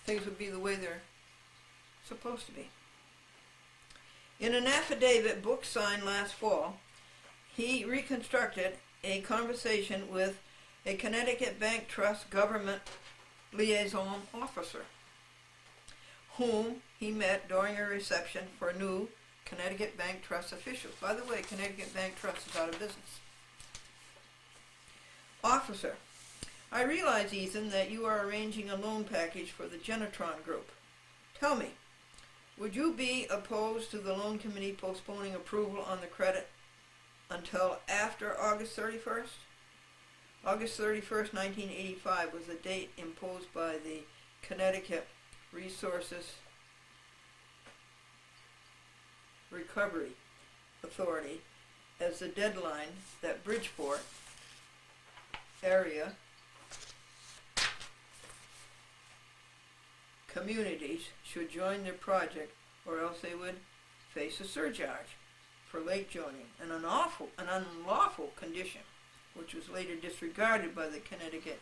things would be the way they're supposed to be. In an affidavit Book signed last fall, he reconstructed a conversation with a Connecticut Bank Trust government liaison officer, whom he met during a reception for new Connecticut Bank Trust officials. By the way, Connecticut Bank Trust is out of business. Officer: I realize, Ethan, that you are arranging a loan package for the Genetron Group. Tell me, would you be opposed to the loan committee postponing approval on the credit until after August 31st? August 31st, 1985 was the date imposed by the Connecticut Resources Recovery Authority as the deadline that Bridgeport area communities should join their project, or else they would face a surcharge for late joining, an unlawful condition, which was later disregarded by the Connecticut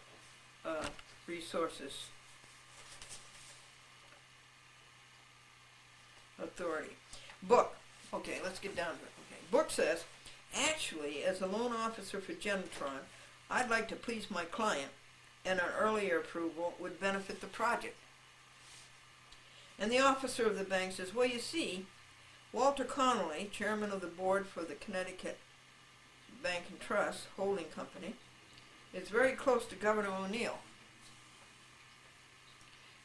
Resources Authority. Book. Okay, let's get down to it. Okay. Book says, actually, as a loan officer for Genetron, I'd like to please my client, and an earlier approval would benefit the project. And the officer of the bank says, well, you see, Walter Connolly, chairman of the board for the Connecticut Bank and Trust Holding Company, is very close to Governor O'Neill.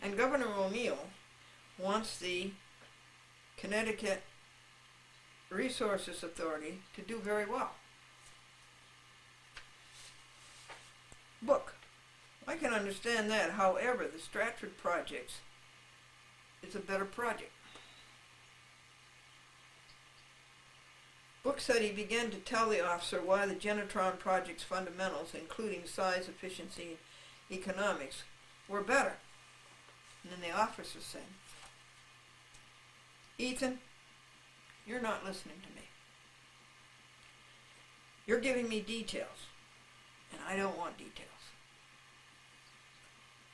And Governor O'Neill wants the Connecticut Resources Authority to do very well. Book. I can understand that. However, the Stratford projects is a better project. Book said he began to tell the officer why the Genetron project's fundamentals, including size, efficiency, and economics, were better. And then the officer said, Ethan, you're not listening to me. You're giving me details, and I don't want details.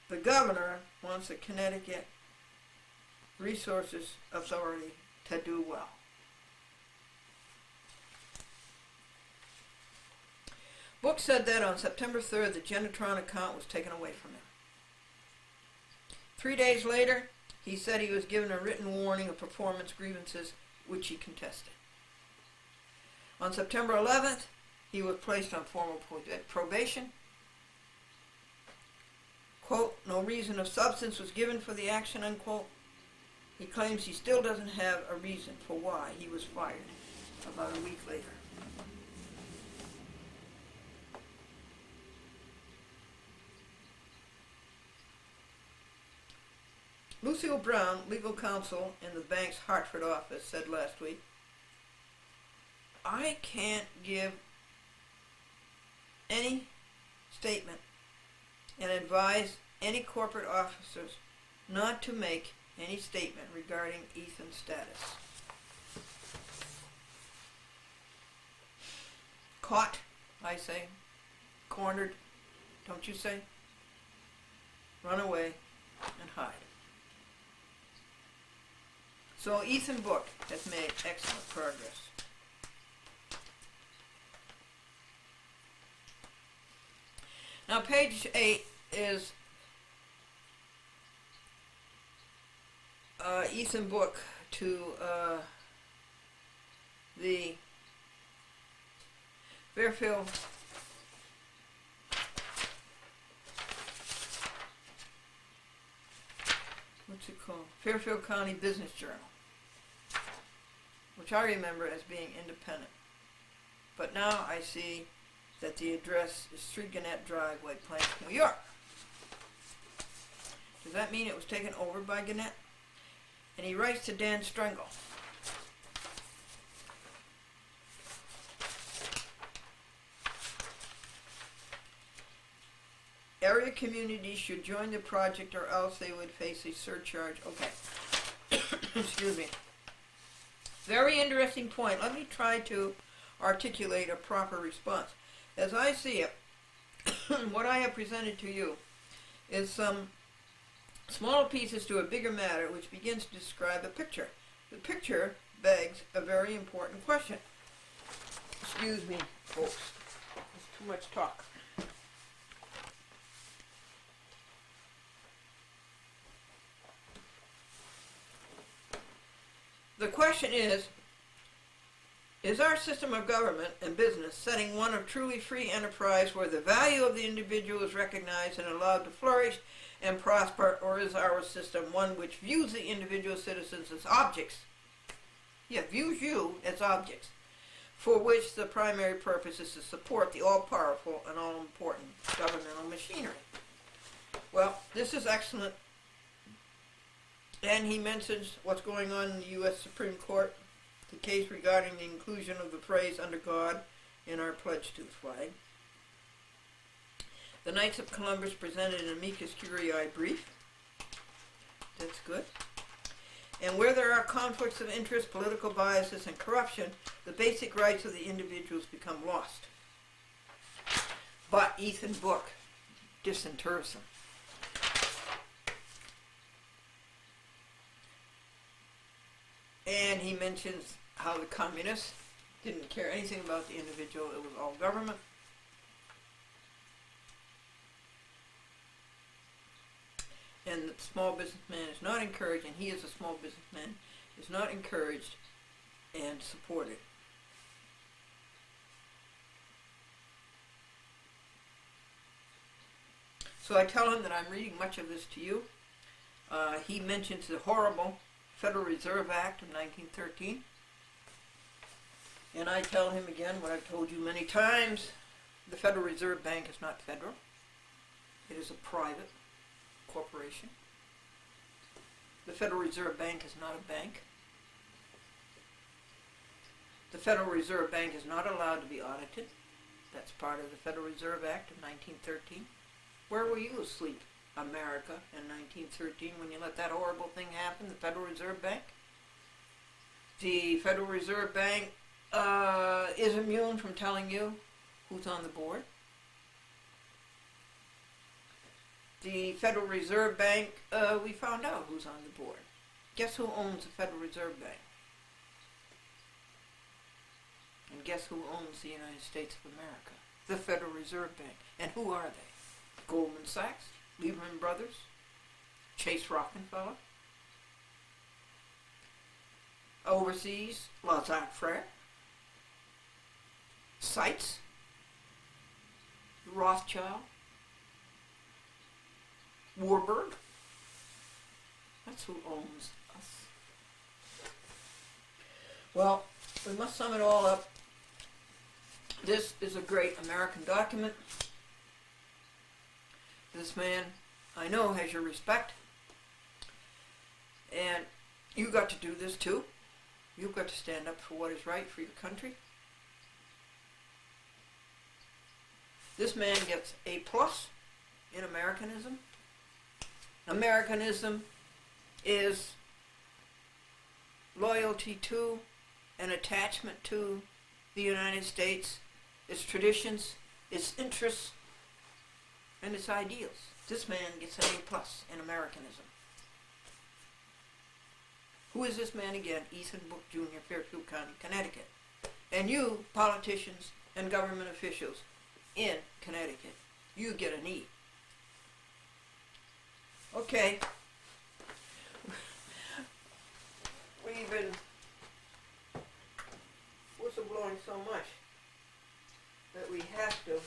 The governor wants the Connecticut Resources Authority to do well. Book said that on September 3rd, the Genetron account was taken away from him. 3 days later, he said he was given a written warning of performance grievances, which he contested. On September 11th, he was placed on formal probation. Quote, no reason of substance was given for the action, unquote. He claims he still doesn't have a reason for why he was fired about a week later. Lucille Brown, legal counsel in the bank's Hartford office, said last week, I can't give any statement and advise any corporate officers not to make any statement regarding Ethan's status. Caught, I say. Cornered, don't you say? Run away and hide. So Ethan Book has made excellent progress. Now page 8 is Ethan Book to the Fairfield Fairfield County Business Journal, which I remember as being independent. But now I see that the address is 3 Gannett Drive, White Plains, New York. Does that mean it was taken over by Gannett? And he writes to Dan Stringle. Area communities should join the project or else they would face a surcharge. Okay. Excuse me. Very interesting point. Let me try to articulate a proper response. As I see it, what I have presented to you is some smaller pieces to a bigger matter which begins to describe a picture. The picture begs a very important question. Excuse me, folks. There's too much talk. The question is our system of government and business setting one of truly free enterprise where the value of the individual is recognized and allowed to flourish and prosper, or is our system one which views the individual citizens as objects? Yeah, views you as objects, for which the primary purpose is to support the all-powerful and all-important governmental machinery. Well, this is excellent. And he mentions what's going on in the U.S. Supreme Court, the case regarding the inclusion of the phrase "under God" in our pledge to the flag. The Knights of Columbus presented an amicus curiae brief. That's good. And where there are conflicts of interest, political biases, and corruption, the basic rights of the individuals become lost. But Ethan Book disinters them. And he mentions how the communists didn't care anything about the individual, it was all government. And the small businessman is not encouraged, and he is a small businessman, is not encouraged and supported. So I tell him that I'm reading much of this to you. He mentions the horrible Federal Reserve Act of 1913. And I tell him again what I've told you many times. The Federal Reserve Bank is not federal. It is a private corporation. The Federal Reserve Bank is not a bank. The Federal Reserve Bank is not allowed to be audited. That's part of the Federal Reserve Act of 1913. Where were you asleep, America, in 1913 when you let that horrible thing happen, the Federal Reserve Bank? The Federal Reserve Bank is immune from telling you who's on the board. The Federal Reserve Bank, we found out who's on the board. Guess who owns the Federal Reserve Bank? And guess who owns the United States of America? The Federal Reserve Bank. And who are they? Goldman Sachs, Lehman Brothers, Chase Rockefeller. Overseas, Lazare Frere, Seitz, Rothschild, Warburg. That's who owns us. Well, we must sum it all up. This is a great American document. This man, I know, has your respect. And you got to do this too. You've got to stand up for what is right for your country. This man gets A+ in Americanism. Americanism is loyalty to and attachment to the United States, its traditions, its interests, and its ideals. This man gets an A+ in Americanism. Who is this man again? Ethan Book Jr., Fairfield County, Connecticut. And you, politicians and government officials in Connecticut, you get an E. Okay. We've been whistleblowing so much that we have to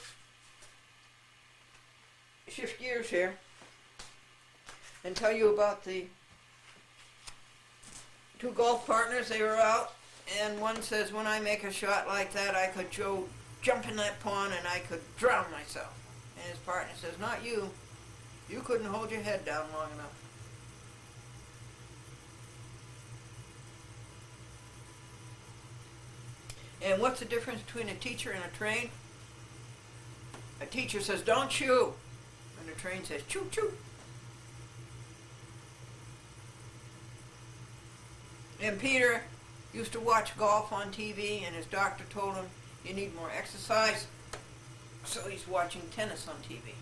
shift gears here and tell you about the two golf partners. They were out, and one says, when I make a shot like that, I could jump in that pond and I could drown myself. And his partner says, not you. You couldn't hold your head down long enough. And what's the difference between a teacher and a train? A teacher says, don't chew. And the train says, choo choo. And Peter used to watch golf on TV, and his doctor told him, you need more exercise. So he's watching tennis on TV.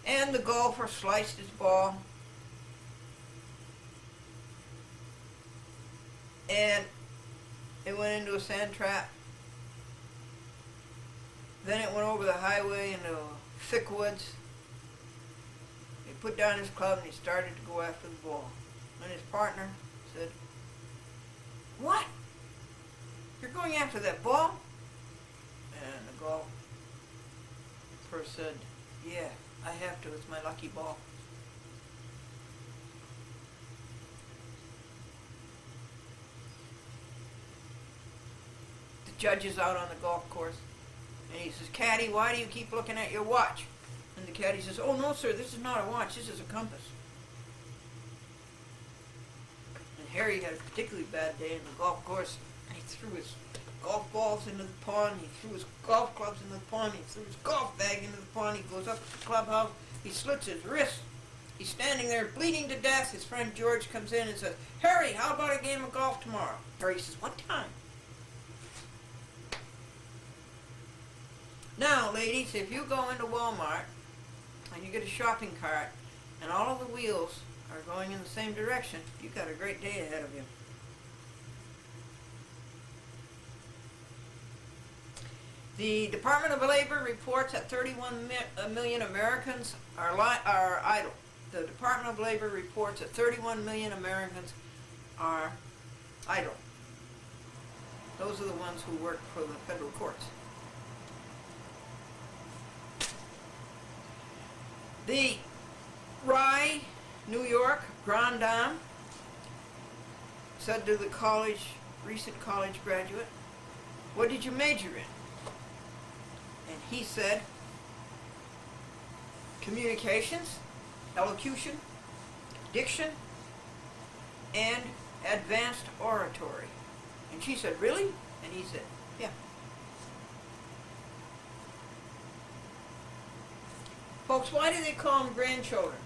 And the golfer sliced his ball, and it went into a sand trap. Then it went over the highway into thick woods. He put down his club and he started to go after the ball. And his partner said, "What? You're going after that ball?" And the golfer said, "Yeah, I have to. It's my lucky ball." The judge is out on the golf course, and he says, "Caddy, why do you keep looking at your watch?" And the caddy says, "Oh, no, sir, this is not a watch. This is a compass." And Harry had a particularly bad day in the golf course, and he threw his golf balls into the pond. He threw his golf clubs into the pond. He threw his golf bag into the pond. He goes up to the clubhouse. He slits his wrist. He's standing there bleeding to death. His friend George comes in and says, "Harry, how about a game of golf tomorrow?" Harry says, "What time?" Now, ladies, if you go into Walmart and you get a shopping cart and all of the wheels are going in the same direction, you've got a great day ahead of you. The Department of Labor reports that 31 million Americans are idle. The Department of Labor reports that 31 million Americans are idle. Those are the ones who work for the federal courts. The Rye, New York, Grand Dame said to the recent college graduate, "What did you major in?" And he said, "Communications, elocution, diction, and advanced oratory." And she said, "Really?" And he said, "Yeah." Folks, why do they call them grandchildren?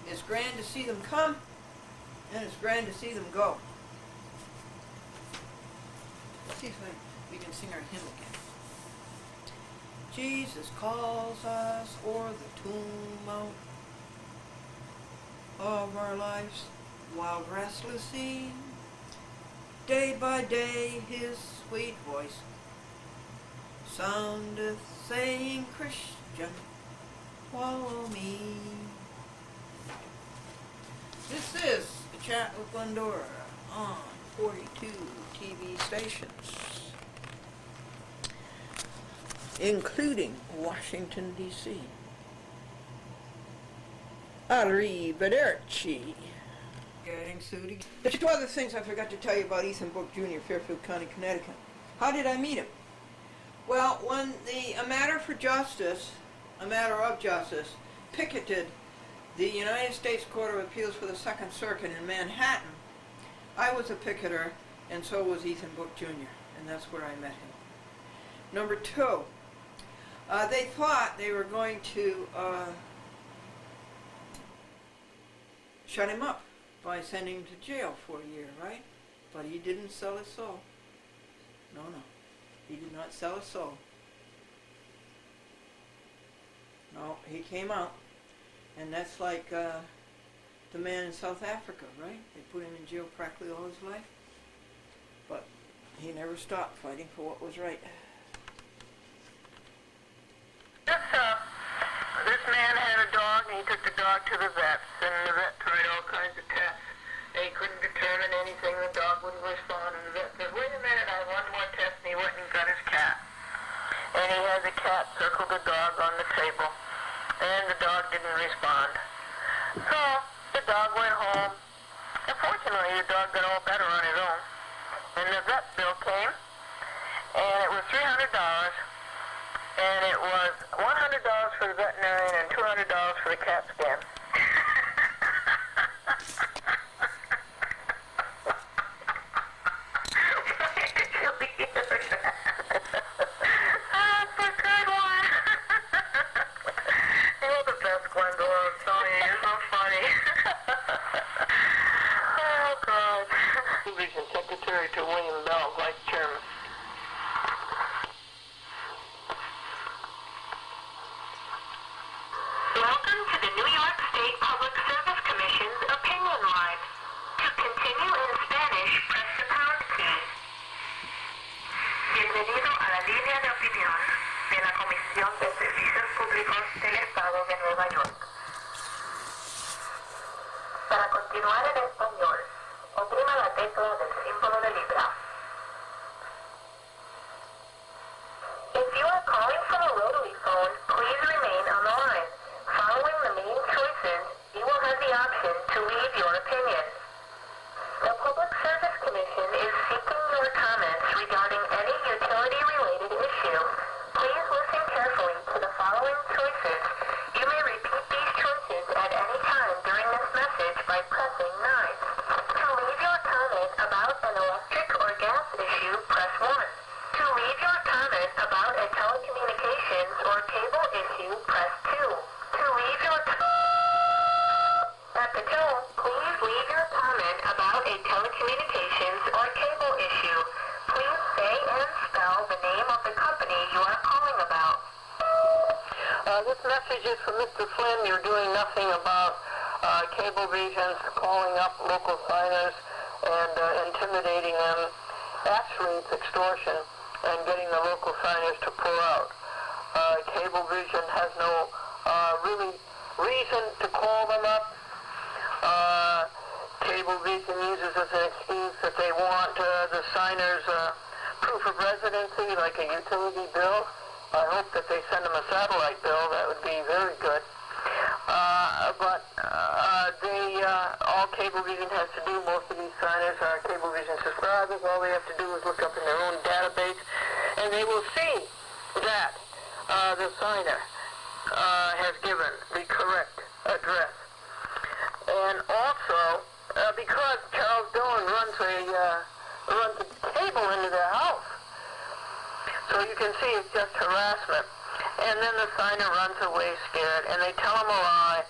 It's grand to see them come, and it's grand to see them go. Let's see if we can sing our hymn again. Jesus calls us o'er the tumult of our lives, while restless seem, day by day his sweet voice soundeth, saying, "Christian, follow me." This is the Chat with Glendora on 42 TV stations, including Washington, D.C. Arrivederci. Getting sued again. There's two other things I forgot to tell you about Ethan Book Jr., Fairfield County, Connecticut. How did I meet him? Well, when a matter of justice, picketed the United States Court of Appeals for the Second Circuit in Manhattan, I was a picketer, and so was Ethan Book Jr., and that's where I met him. Number two, they thought they were going to shut him up by sending him to jail for a year, right? But he didn't sell his soul. No, he did not sell his soul. No, he came out, and that's like the man in South Africa, right? They put him in jail practically all his life, but he never stopped fighting for what was right. This man had a dog, and he took the dog to the vet, and the vet tried all kinds of tests. And he couldn't determine anything. The dog wouldn't respond, and the vet said, "Wait a minute, I have one more test," and he went and got his cat. And he had the cat circle the dog on the table, and the dog didn't respond. So the dog went home. Unfortunately, the dog got all better on his own. And the vet bill came, and it was $300. And it was $100 for the veterinarian and $200 for the cat scan. That's a good one. You're the best, Glendora. I'm telling you, you're so funny. Oh, God. Television secretary to William Bell, vice chairman. Constitución de la Comisión de Servicios Públicos del Estado de Nueva York. Para continuar en español, oprima la tecla del símbolo de libra. If you are calling from a rotary phone, please remain on the line. Following the main choices, you will have the option to leave your opinion. The Public Service Commission is seeking your comments regarding any utility-related issue. Please listen carefully to the following choices. You may repeat these choices at any time during this message by pressing 9. To leave your comment about an electric or gas issue, press 1. To leave your comment about a telecommunications or cable issue, press 2. To leave your At the tone, please leave your comment about a telecommunications or cable issue. Please say and spell the name of the company you are calling about. This message is from Mr. Flynn. You're doing nothing about Cablevision's calling up local signers and intimidating them. Actually, it's extortion and getting the local signers to pull out. Cablevision has no really reason to call them up. Cablevision uses as an excuse that they want the signers' proof of residency, like a utility bill. I hope that they send them a satellite bill. That would be very good. But all Cablevision has to do, most of these signers are Cablevision subscribers. All they have to do is look up in their own database, and they will see that the signer has given the correct address. And also, because Charles Dillon runs a cable into their house, so you can see it's just harassment. And then the signer runs away scared, and they tell him a lie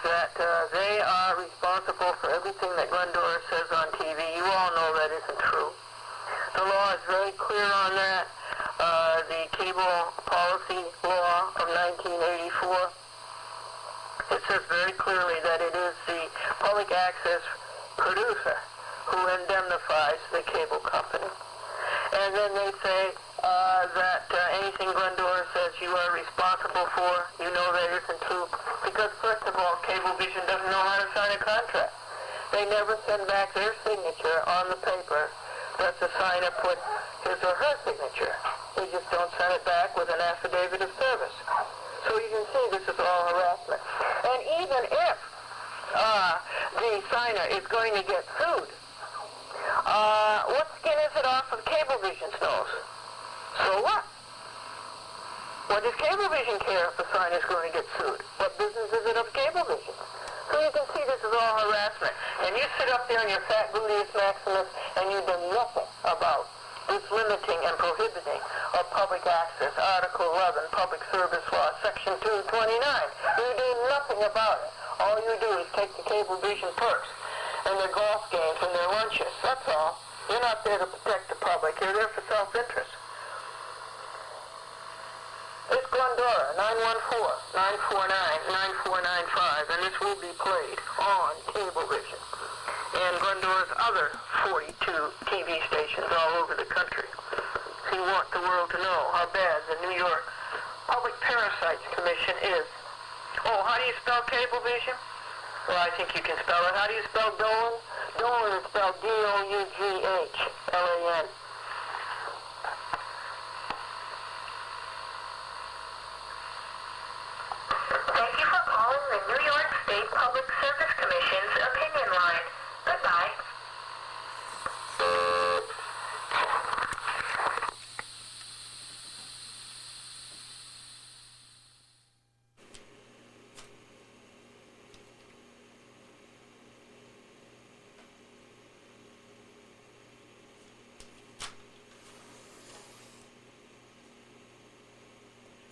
that they are responsible for everything that Glendora says on TV. You all know that isn't true. The law is very clear on that. The Cable Policy Law of 1984. It says very clearly that it is the public access producer who indemnifies the cable company. And then they say that anything Glendora says you are responsible for, you know that isn't true. Because first of all, Cablevision doesn't know how to sign a contract. They never send back their signature on the paper that the signer put his or her signature. They just don't send it back with an affidavit of service. So you can see this is all harassment. And even if the signer is going to get sued, what skin is it off of Cablevision's nose? So what? What does Cablevision care if the signer is going to get sued? What business is it of Cablevision? So you can see this is all harassment. And you sit up there in your fat gluteus maximus and you do nothing about this limiting and prohibiting of public access, Article 11, Public Service Law, Section 229. You do nothing about it. All you do is take the Cablevision perks and their golf games and their lunches. That's all. You're not there to protect the public. You're there for self-interest. It's Glendora, 914-949-9495, and this will be played on Cablevision and Glendora's other 42 TV stations all over the country. So you want the world to know how bad the New York Public Parasites Commission is. Oh, how do you spell Cablevision? Well, I think you can spell it. How do you spell Dolan? Dolan is spelled D-O-U-G-H-L-A-N. Thank you for calling the New York State Public Service Commission's opinion line. Goodbye.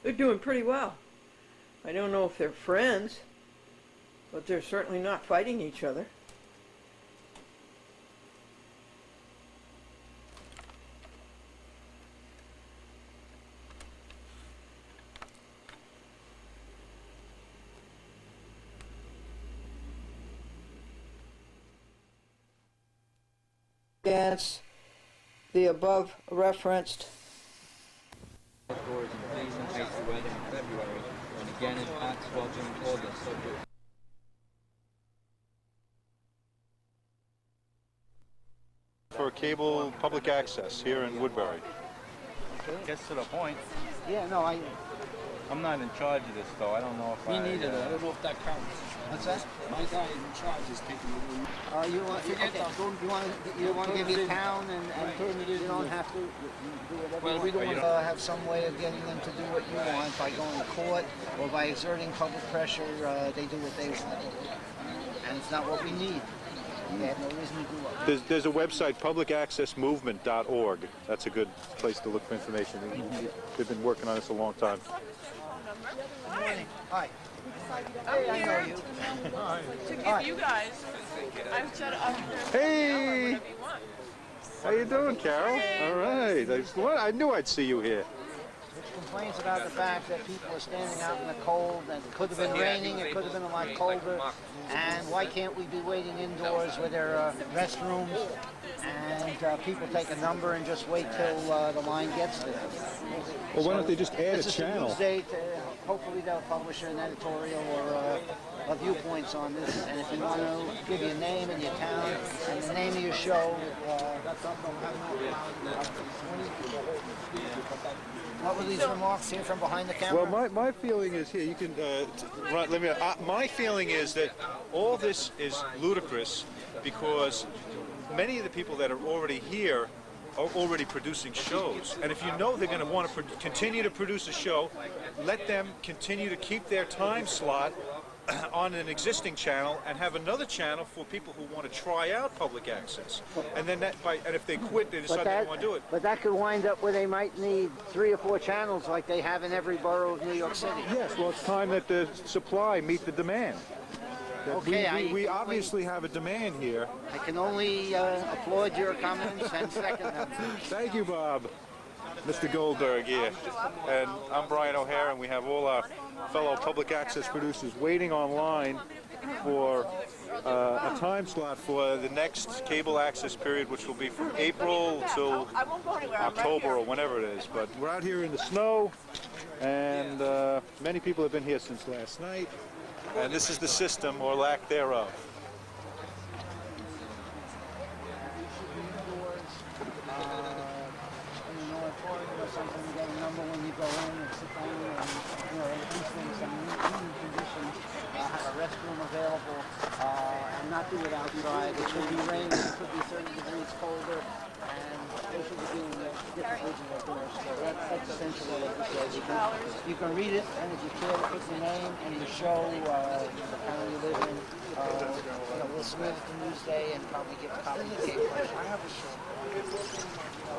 They're doing pretty well. I don't know if they're friends, but they're certainly not fighting each other. Against the above referenced Outdoors in freezing icy weather in February, and again in hot, sweltering August, subject for cable public access here in Woodbury. Gets to the point. Yeah, no, I'm not in charge of this, though. I don't know if Me neither. I don't know if that counts. what's that? My guy in charge is taking the room. You want to give me a town and you don't have to do whatever Well, we don't want to have some way of getting them to do what you want by going to court or by exerting public pressure. They do what they want, and it's not what we need. They have no reason to do it. There's a website, publicaccessmovement.org. That's a good place to look for information. They've been working on this a long time. Hi. I'm I know here you. to give you guys. I'm shut up. Hey! How you doing, Carol? All right. I knew I'd see you here. Which complains about the fact that people are standing out in the cold, and it could have been raining, it could have been a lot colder, and why can't we be waiting indoors where there are restrooms, and people take a number and just wait till the line gets there. Well, why don't they just add a This is channel? the news date. Hopefully they'll publish an editorial or viewpoints on this, and if you want to give your name and your town and the name of your show, what were these remarks here from behind the camera? Well, my feeling is here. You can let me. My feeling is that all this is ludicrous because many of the people that are already here are already producing shows, and if you know they're going to want to continue to produce a show, let them continue to keep their time slot on an existing channel and have another channel for people who want to try out public access. And then and if they quit, they decide they don't want to do it. But that could wind up where they might need 3 or 4 channels like they have in every borough of New York City. Yes, well, it's time that the supply meet the demand. Okay, we obviously have a demand here. I can only applaud your comments and second them. Thank you, Bob. Mr. Goldberg here. And I'm Brian O'Hare, and we have all our fellow public access producers waiting online for a time slot for the next cable access period, which will be from April till October or whenever it is. But we're out here in the snow, and many people have been here since last night. And this is the system, or lack thereof. Something you get a number when you go in and sit down and these things, eating conditions, have a restroom available, and not do it outside. It could be raining, it could be 30 degrees colder, and they should be doing different regional doors. So that's essentially what it says. You can read it, and if you care to put your name and your show, the town you live in, we'll submit it to Newsday and probably give a copy to Cape Fresh. I have a show.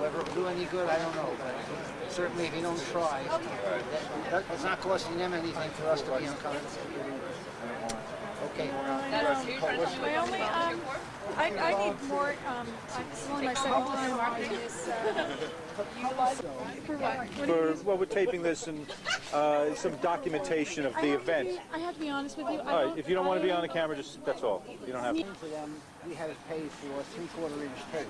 Whether it will do any good, I don't know. But certainly, if you don't try, it's not costing them anything for us to be uncomfortable. Okay. My only, I need more, it's only my second time on this, for what? Well, we're taping this and some documentation of the event. I have to be honest with you. All right, if you don't want to be on the camera, just that's all. You don't have to. For them, we had it paid for 3/4 inch tape.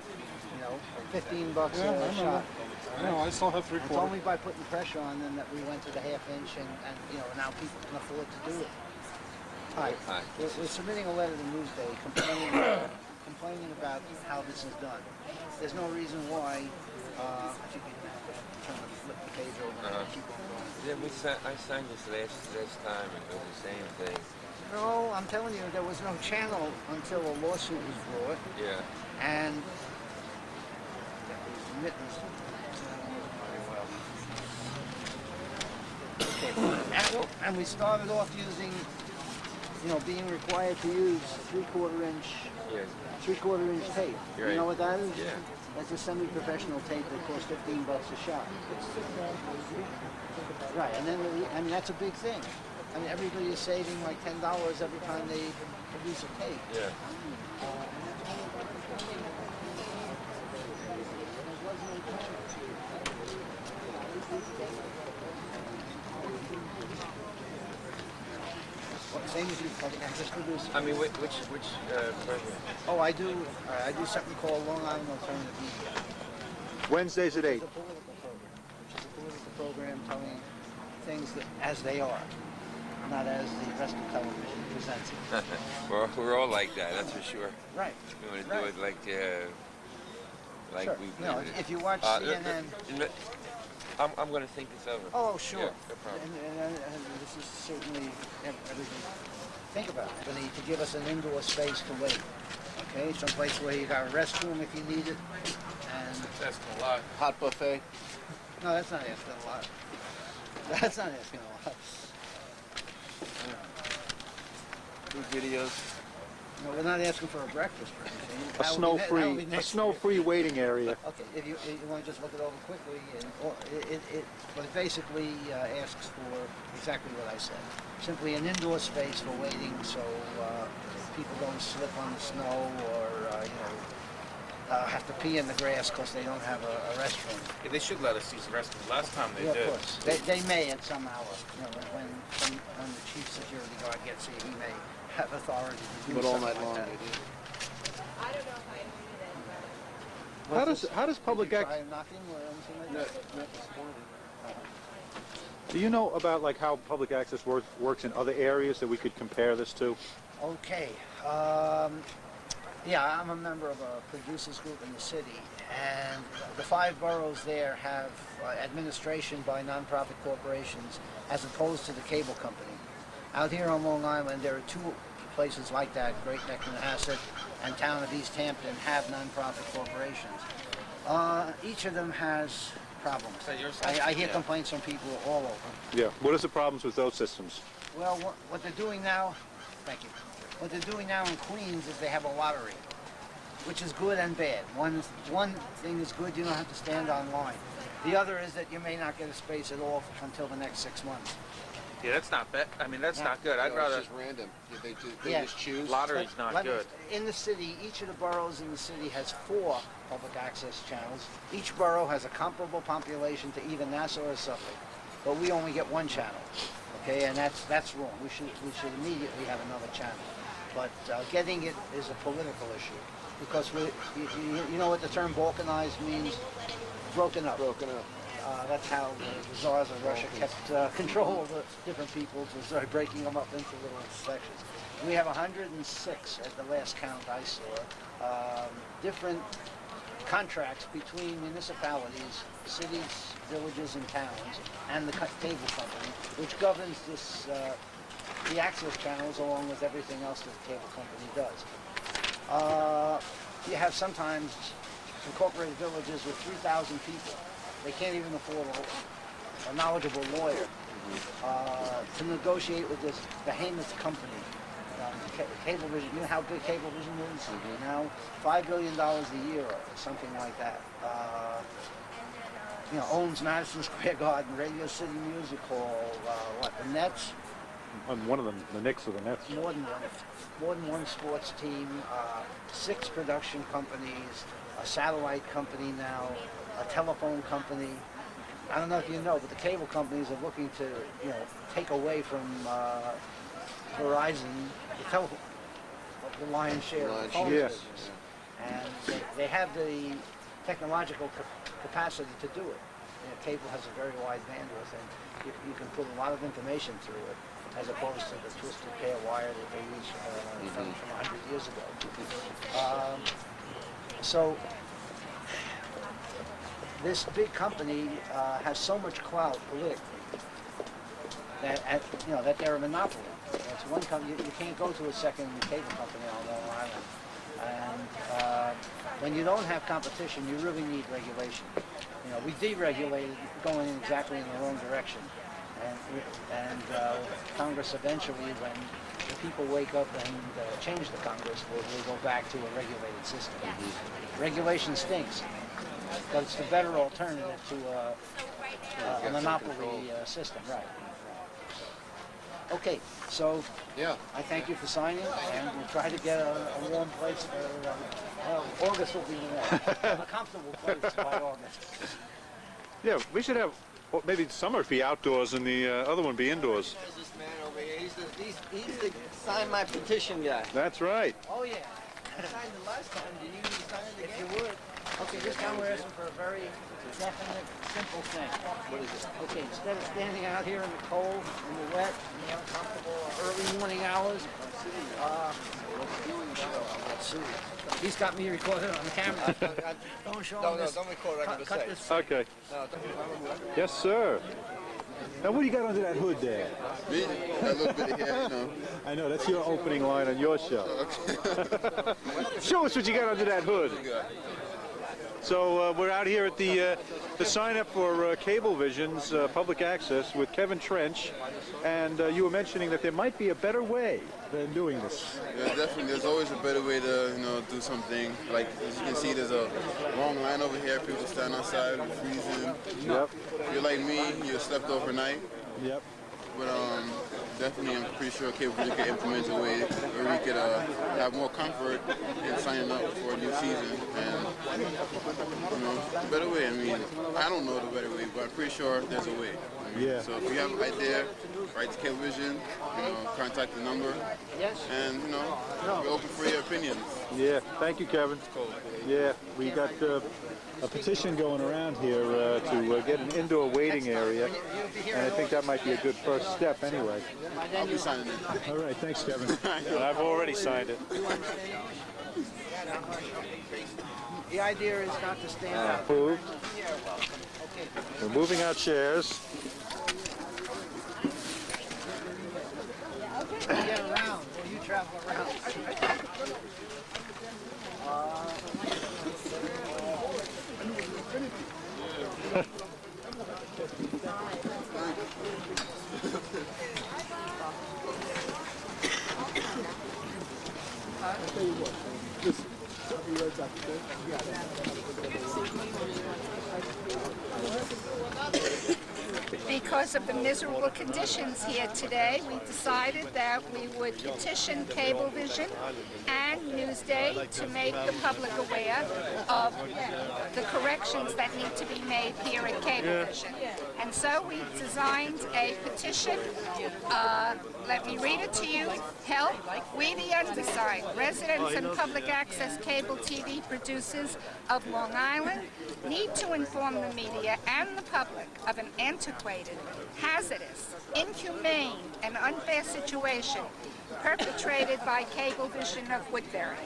$15 a shot. No, I still have It's only by putting pressure on them that we went to the 1/2 inch, and now people can afford to do it. Hi. We're submitting a letter to Newsday complaining about how this is done. There's no reason why. If you can turn flip the page over and keep on going. Yeah, I signed this last time, and it was the same thing. No, I'm telling you, there was no channel until a lawsuit was brought. Yeah. And and we started off using, being required to use 3/4 inch, Yeah. 3/4 inch tape. Right. You know what that is? Yeah. That's a semi-professional tape that costs $15 a shot. Right, and then that's a big thing. I mean, everybody is saving like $10 every time they produce a tape. Yeah. Same as you, I just produced. I mean, which president? Oh, I do something called Long Island Alternative Media. Wednesdays at 8. It's a political program, which is a political program telling things that, as they are, not as the rest of television presents it. We're all like that, that's for sure. Right. We want to do it like Sure. we You know, believe it. if you watch CNN... I'm going to think this over. Oh, sure. Yeah, no problem. And this is certainly everything. Think about it. They need to give us an indoor space to wait. Okay, someplace where you got a restroom if you need it. And That's a lot. Hot buffet. no, that's not asking a lot. That's not asking a lot. Do videos. No, we're not asking for a breakfast or anything. A That would be snow-free, next year. snow-free waiting area. Okay, if you want to just look it over quickly, but it basically asks for exactly what I said. Simply an indoor space for waiting, so people don't slip on the snow or have to pee in the grass because they don't have a restroom. Yeah, they should let us use the restroom. Last time they Yeah, did. of course. They may at some hour. You know, when the chief security guard gets here, he may have authority to do But all something night long like they that. did. How does public Did you access? try knocking or anything like that? Do you know about like how public access works in other areas that we could compare this to? Okay. Yeah, I'm a member of a producers group in the city, and the 5 boroughs there have administration by nonprofit corporations as opposed to the cable company. Out here on Long Island, there are 2 places like that, Great Neck, Manhasset, and town of East Hampton have nonprofit corporations. Each of them has problems. Is that your I hear Yeah. complaints from people all over. Yeah. What is the problems with those systems? Well, what they're doing now, thank you. What they're doing now in Queens is they have a lottery, which is good and bad. One thing is good, you don't have to stand online. The other is that you may not get a space at all until the next 6 months. Yeah, that's not bad. I mean, that's No. not good. I'd rather. It's just random. They Yeah. just choose. Lottery's But not let me- good. In the city, each of the boroughs in the city has 4 public access channels. Each borough has a comparable population to either Nassau or Suffolk, but we only get 1 channel. Okay, and that's wrong. We should immediately have another channel. But getting it is a political issue because you know what the term balkanized means? Broken up. Broken up. That's how the czars of Russia kept control of the different peoples, was by breaking them up into little sections. We have 106 at the last count I saw, different contracts between municipalities, cities, villages, and towns, and the cable company, which governs this, the access channels along with everything else that the cable company does. You have sometimes incorporated villages with 3,000 people. They can't even afford a knowledgeable lawyer to negotiate with this behemoth company. Cablevision, you know how big Cablevision is? Now, $5 billion a year or something like that. Owns Madison Square Garden, Radio City Music Hall, the Nets? On one of them, the Knicks or the Nets. More than one sports team, 6 production companies, a satellite company now, a telephone company. I don't know if you know, but the cable companies are looking to, take away from Verizon the lion's share of the phone Yes. business. And they have the technological capacity to do it. Cable has a very wide bandwidth, and you can put a lot of information through it, as opposed to the twisted pair wire that they used from 100 years ago. So this big company has so much clout politically that they're a monopoly. It's one company. You can't go to a second cable company on Long Island. And when you don't have competition, you really need regulation. We deregulated going exactly in the wrong direction. And Congress eventually, when the people wake up and change the Congress, will go back to a regulated system. Regulation stinks, but it's the better alternative to a monopoly system, right? Okay, so Yeah. I thank you for signing, and we'll try to get a warm place. August will be a comfortable place by August. Yeah, we should have maybe summer be outdoors and the other one be indoors. There's this man over here. He's the sign my petition guy. That's right. Oh yeah. I signed it last time. Do you need to sign it again? If you would. Okay, this time we're asking for a very definite, simple thing. What is it? Okay, instead of standing out here in the cold, in the wet, in the uncomfortable early morning hours, he's got me recorded on camera. Don't show him this. don't record what I'm going to Cut say. this. Okay. Yes, sir. Now, what do you got under that hood there? Me? A little bit of hair, you know. I know, that's your opening line on your show. Show us what you got under that hood. So we're out here at the sign up for Cablevision's public access with Kevin Trench, and you were mentioning that there might be a better way than doing this. Yeah, definitely. There's always a better way to, do something. Like as you can see, there's a long line over here. People stand outside, it's freezing. Yep. If you're like me, you slept overnight. Yep. But definitely, I'm pretty sure Cablevision could implement a way where we could have more comfort in signing up for a new season, and a better way. I mean, I don't know the better way, but I'm pretty sure there's a way. Yeah. So if you have an idea, write to Cablevision, contact the number, and we're open for your opinions. Yeah. Thank you, Kevin. Yeah, we got a petition going around here to get an indoor waiting area, and I think that might be a good first step anyway. I'll be signing it. All right, thanks, Kevin. And I've already signed it. The idea is not to stand out. Moved. We're moving our chairs. Get around. Well, you travel around. Because of the miserable conditions here today, we decided that we would petition Cablevision and Newsday to make the public aware of the corrections that need to be made here at Cablevision. And so we designed a petition. Let me read it to you. Help, we the undersigned, residents and public access cable TV producers of Long Island, need to inform the media and the public of an antiquated, hazardous, inhumane, and unfair situation perpetrated by Cablevision of Woodbury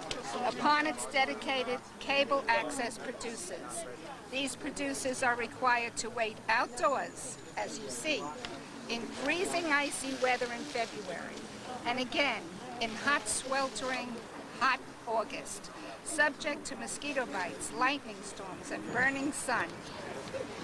upon its dedicated cable access producers. These producers are required to wait outdoors, as you see, in freezing icy weather in February, and again in hot sweltering hot August, subject to mosquito bites, lightning storms, and burning sun.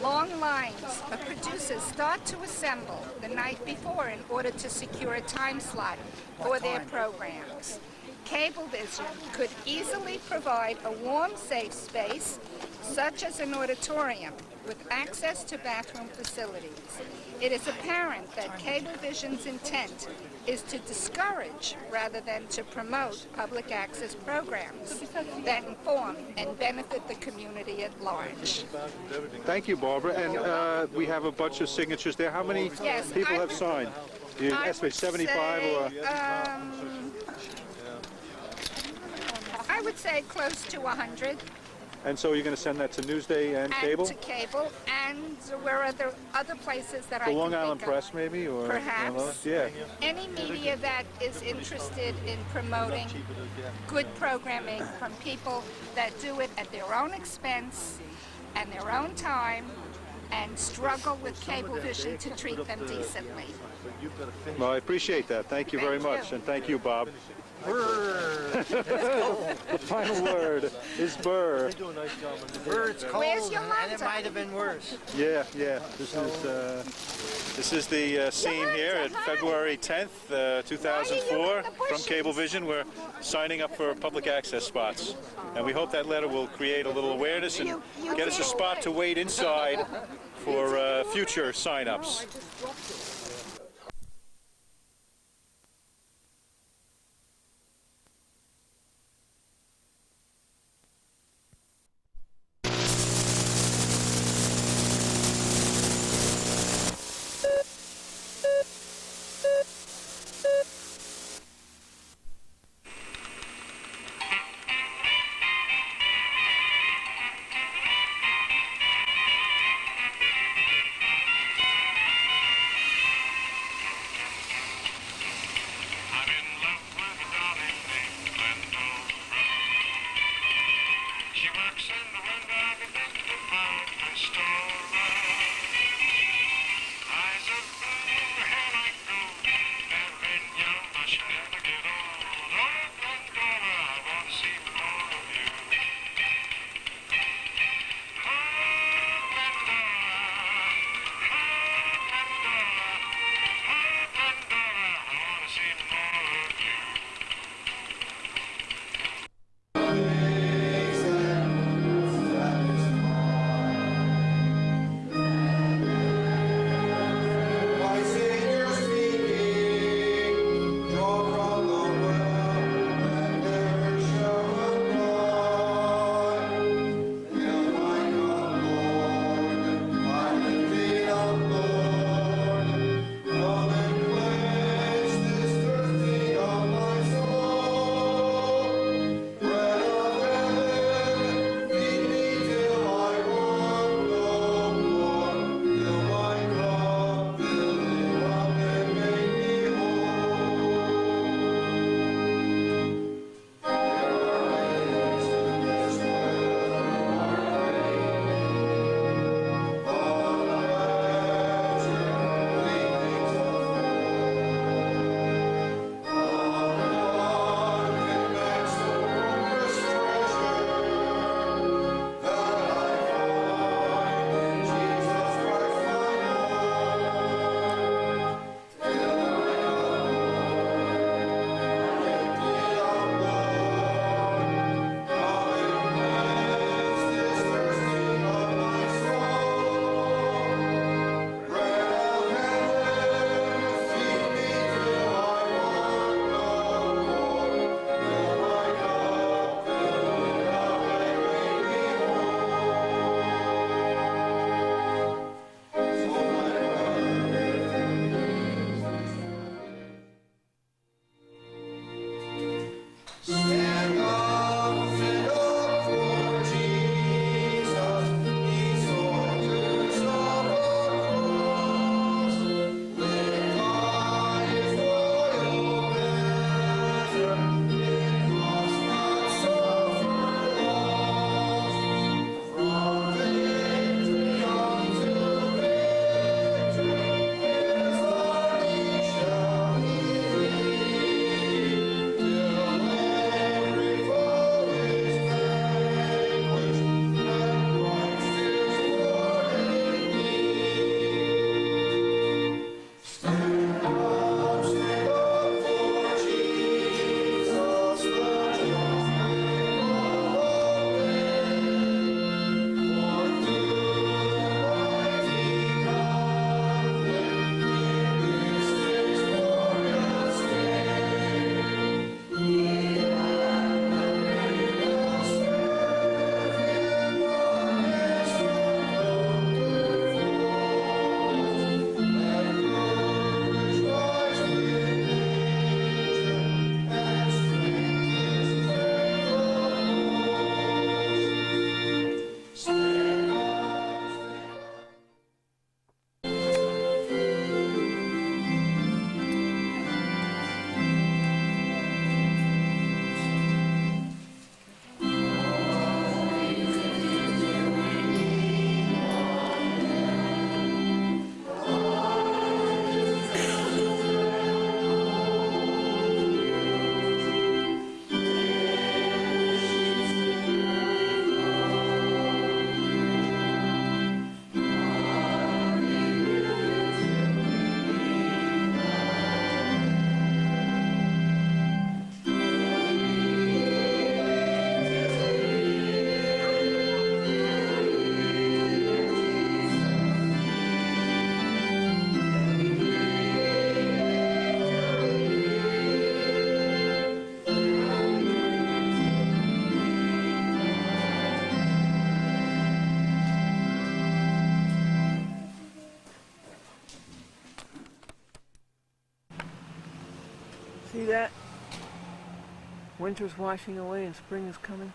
Long lines of producers start to assemble the night before in order to secure a time slot for their programs. Cablevision could easily provide a warm, safe space, such as an auditorium, with access to bathroom facilities. It is apparent that Cablevision's intent is to discourage rather than to promote public access programs that inform and benefit the community at large. Thank you, Barbara. And we have a bunch of signatures there. How many people have signed? Do you estimate 75 or? I would say close to 100. And so you're going to send that to Newsday and Cable? And to Cable, and where are there other places that I The can Long Island think of? Press, maybe? Or Perhaps. Yeah. Any media that is interested in promoting good programming from people that do it at their own expense and their own time and struggle with Cablevision to treat them decently. Well, I appreciate that. Thank you very much. And thank you, Bob. The final word is burr. They do a nice job. Burr, it's cold, and it might have been worse. Yeah, yeah. This is the scene here at February 10th, 2004 from Cablevision. We're signing up for public access spots. And we hope that letter will create a little awareness and get us a spot to wait inside for future sign-ups. See that? Winter's washing away and spring is coming.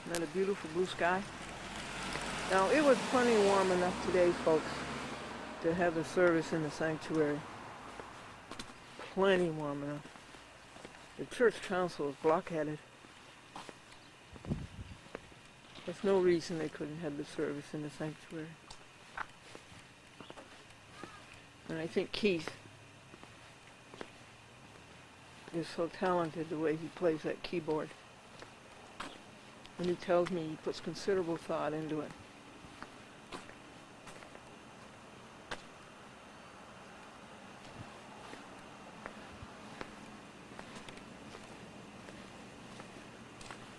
Isn't that a beautiful blue sky? Now, it was plenty warm enough today, folks, to have the service in the sanctuary. Plenty warm enough. The church council is blockheaded. There's no reason they couldn't have the service in the sanctuary. And I think Keith is so talented the way he plays that keyboard. And he tells me he puts considerable thought into it.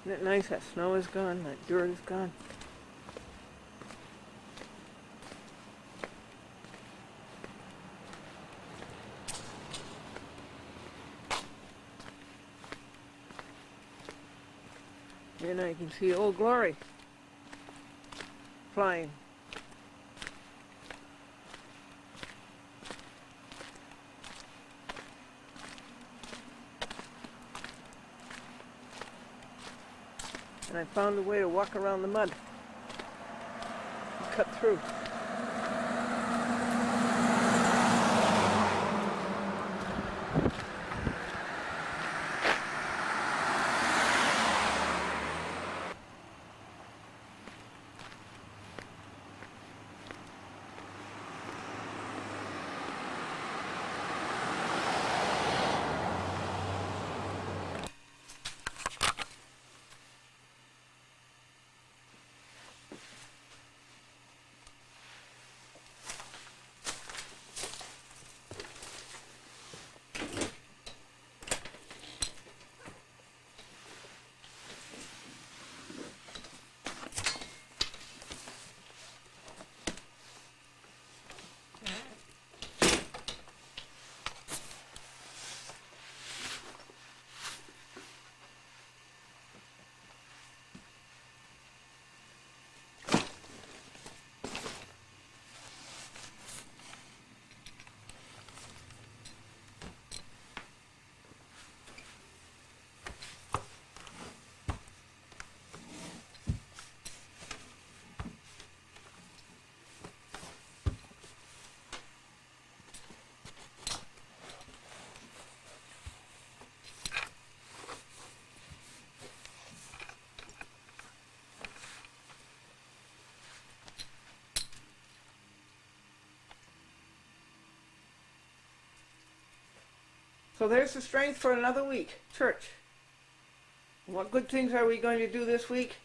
Isn't it nice? That snow is gone, that dirt is gone. And I can see Old Glory flying. And I found a way to walk around the mud and cut through. So there's the strength for another week. Church. What good things are we going to do this week?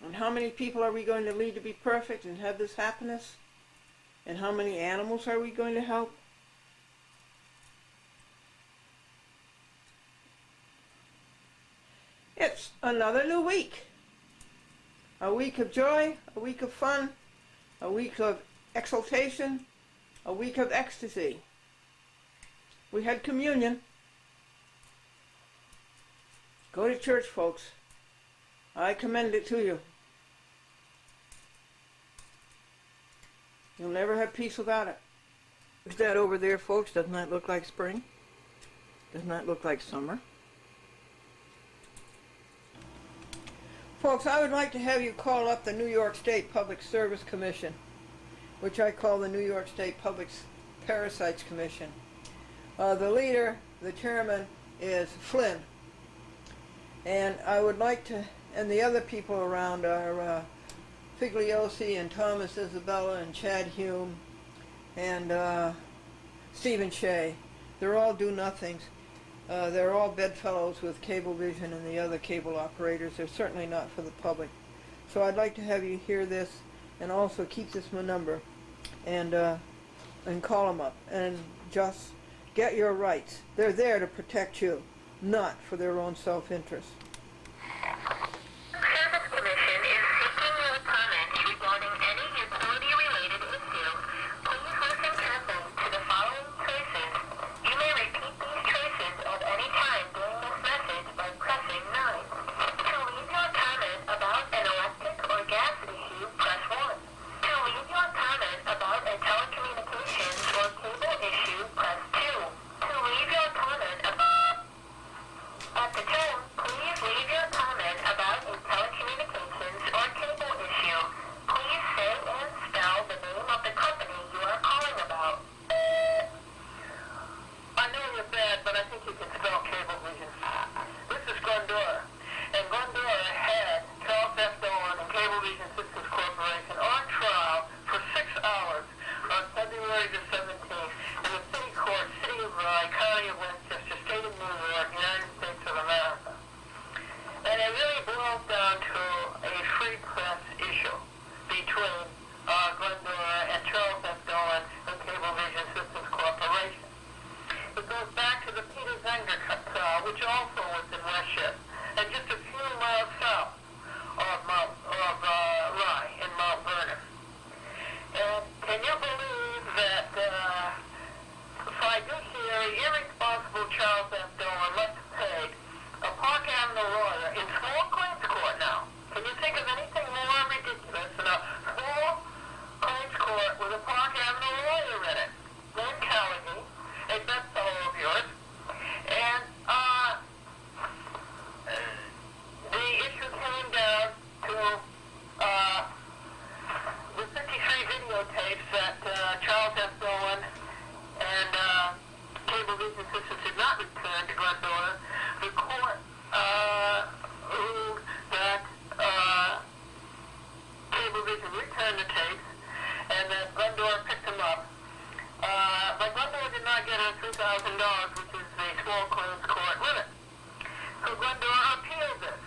And how many people are we going to lead to be perfect and have this happiness? And how many animals are we going to help? It's another new week. A week of joy, a week of fun, a week of exaltation, a week of ecstasy. We had communion. Go to church, folks. I commend it to you. You'll never have peace without it. Is that over there, folks? Doesn't that look like spring? Doesn't that look like summer? Folks, I would like to have you call up the New York State Public Service Commission, which I call the New York State Public Parasites Commission. The leader, the chairman, is Flynn. And I would like to, and the other people around are Figliosi and Thomas Isabella and Chad Hume and Stephen Shea. They're all do-nothings. They're all bedfellows with Cablevision and the other cable operators. They're certainly not for the public. So I'd like to have you hear this and also keep this my number and call them up and just get your rights. They're there to protect you, not for their own self-interest. Service Commission is seeking your comments regarding any utility-related issue. Please listen carefully to the following choices. You may repeat these choices at any time during this message by pressing 9. To leave your comment about an electric or gas issue, press 1. To leave your comment about a telecommunications or cable issue, press 2. To leave your comment but I think you can spell Cablevision. This is Glendora. And Glendora had Charles F. Dolan and Cablevision Systems Corporation on trial for 6 hours on February the 17th in the city court, city of Rye, county of Westchester, state of New York, United States of America. And it really boils down to a free press issue between Glendora and Charles F. Dolan and Cablevision Systems Corporation. It goes back to the Peter Zenger trial, which also was in Westchester, and just a few miles south of Rye in Mount Vernon. And can you believe that fiduciary, irresponsible Charles F. Dolan must have paid a Park Avenue lawyer in small claims court now? Can you think of anything more ridiculous than a small claims court with a Park Avenue lawyer in it? Named Callaghan, a bestseller of yours. And the issue came down to the 53 videotapes that Charles F. Dolan and Cablevision Systems did not return to Glendora. The court ruled that Cablevision returned the tapes and that Glendora picked them up. But Glendora did not get her $3,000, which is the small claims court limit. So Glendora appealed this,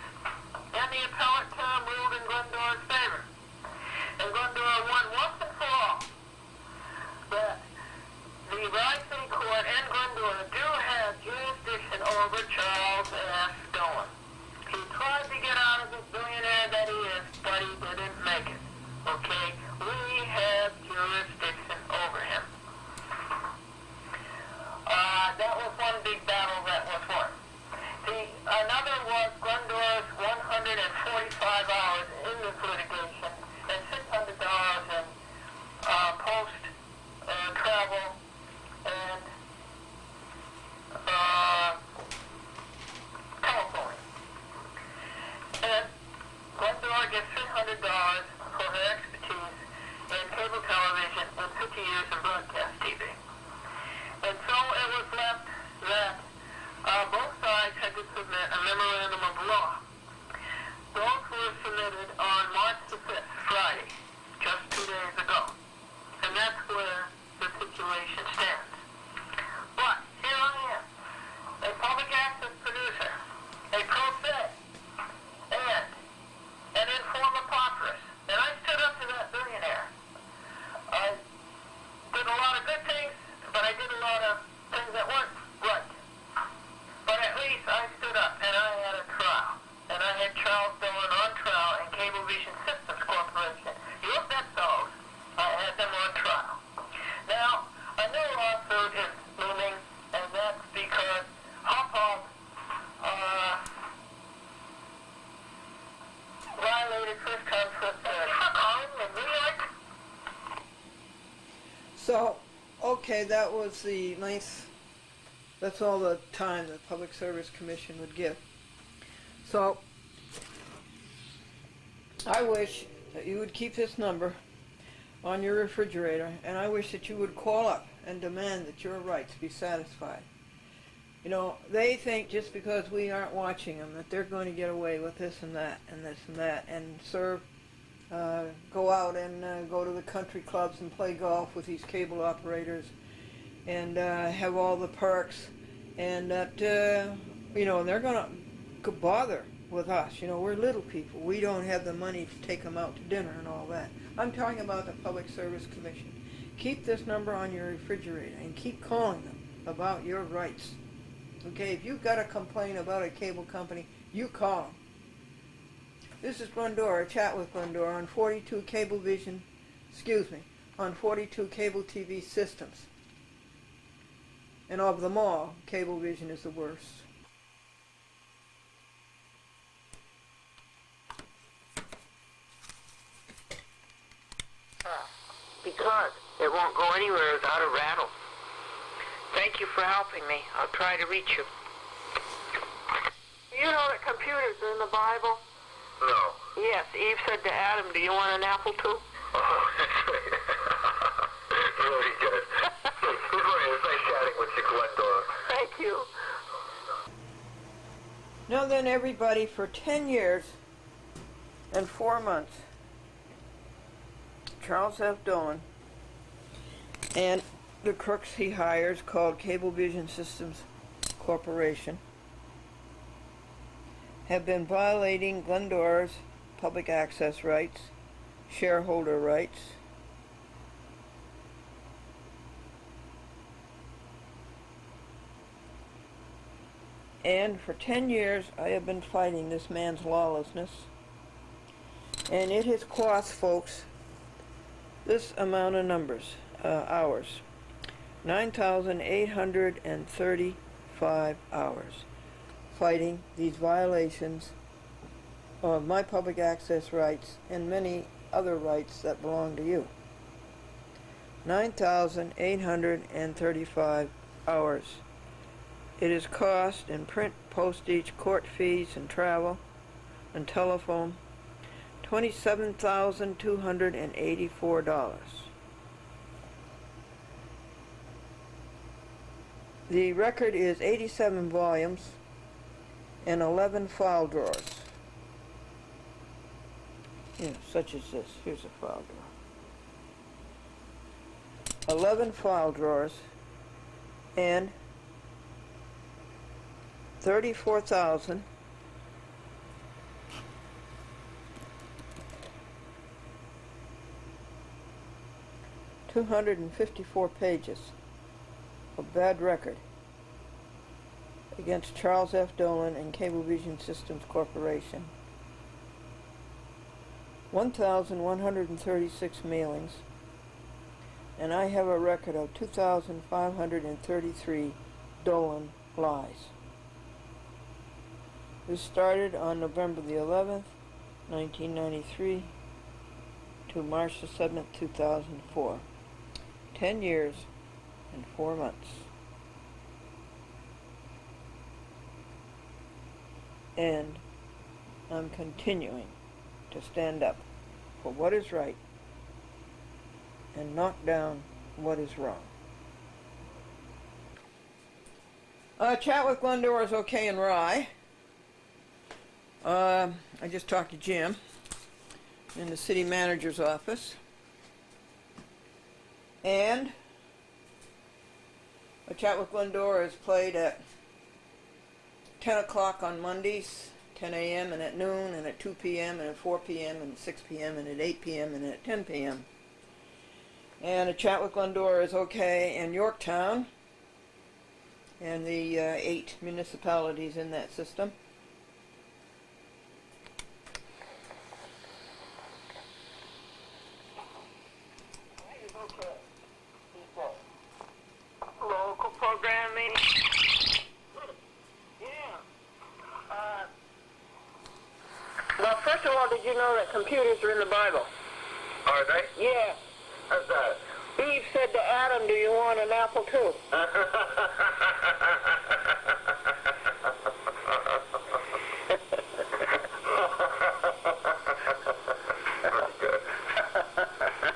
and the appellate term ruled in Glendora's favor. And Glendora won once and for all that the Rye City Court and Glendora do have jurisdiction over Charles F. Dolan. He tried to get out of the billionaire that he is, but he didn't make it. Okay? We have jurisdiction over him. That was one big battle that was won. Another was Glendora's 145 hours in this litigation and $600 in post-travel and telephoning. And Glendora gets $300 for her expertise in cable television and 50 years in broadcast TV. And so it was left that both sides had to submit a memorandum of law. Those were submitted on March the 5th, Friday, just 2 days ago. And that's where the situation stands. But here I am, a public access producer, a pro se, and an informed pauperous. And I stood up to that billionaire. I did a lot of good things, but I did a lot of things that weren't right. But at least I stood up and I had a trial. And I had Charles Dolan on trial and Cablevision Systems Corporation. Your bedfellows, I had them on trial. Now, a new lawsuit is looming, and that's because Hop violated first come, first served. In New York. So, okay, that was the length, that's all the time the Public Service Commission would give. So, I wish that you would keep this number on your refrigerator, and I wish that you would call up and demand that your rights be satisfied. You know, they think just because we aren't watching them that they're going to get away with this and that and this and that and go out and go to the country clubs and play golf with these cable operators and have all the perks, and that, you know, they're going to bother with us. You know, we're little people. We don't have the money to take them out to dinner and all that. I'm talking about the Public Service Commission. Keep this number on your refrigerator and keep calling them about your rights. Okay, if you've got a complaint about a cable company, you call them. This is Glendora, Chat with Glendora on 42 Cablevision, on 42 Cable TV systems. And of them all, Cablevision is the worst. Because it won't go anywhere without a rattle. Thank you for helping me. I'll try to reach you. You know that computers are in the Bible? No. Yes, Eve said to Adam, do you want an apple too? Oh, that's right. Really good. It's nice chatting with you, Glendora. Thank you. Now then, everybody, for 10 years and 4 months, Charles F. Dolan and the crooks he hires, called Cablevision Systems Corporation, have been violating Glendora's public access rights, shareholder rights, and for 10 years I have been fighting this man's lawlessness, and it has cost folks this amount of hours, 9,835 hours fighting these violations of my public access rights and many other rights that belong to you. 9,835 hours. It is cost in print, postage, court fees, and travel, and telephone, $27,284. The record is 87 volumes and 11 file drawers. Yeah, such as this. Here's a file drawer. 11 file drawers and 34,000 254 pages of bad record against Charles F. Dolan and Cablevision Systems Corporation. 1,136 mailings, and I have a record of 2,533 Dolan lies. This started on November the 11th, 1993 to March the 7th, 2004. 10 years and 4 months. And I'm continuing to stand up for what is right and knock down what is wrong. Chat with Glendora is okay in Rye. I just talked to Jim in the city manager's office. And a Chat with Glendora is played at 10 o'clock on Mondays, 10 a.m. and at noon and at 2 p.m. and at 4 p.m. and at 6 p.m. and at 8 p.m. and at 10 p.m. And a Chat with Glendora is okay in Yorktown and the 8 municipalities in that system. Local programming. Yeah. Well, first of all, did you know that computers are in the Bible? Are they? Yeah. How's that? Eve said to Adam, do you want an apple too? That's good.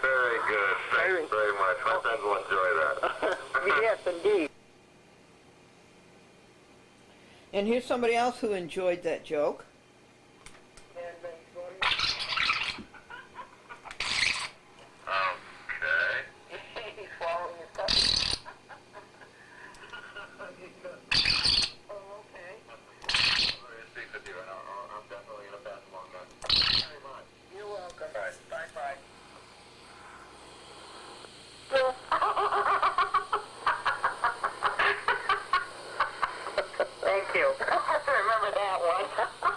Very good. Thanks very much. My friends will enjoy that. Yes, indeed. And here's somebody else who enjoyed that joke. Thank you. Remember that one.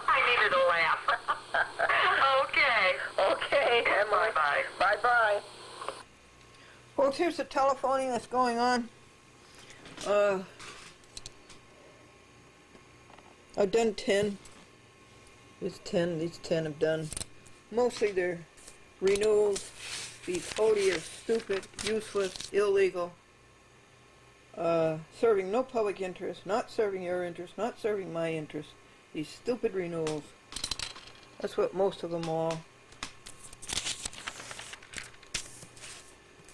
I needed a laugh. Okay. Bye-bye. Bye-bye. Folks, here's the telephoning that's going on. I've done 10. These 10 have done. Mostly they're renewals, these odious, stupid, useless, illegal, serving no public interest, not serving your interest, not serving my interest. These stupid renewals. That's what most of them are.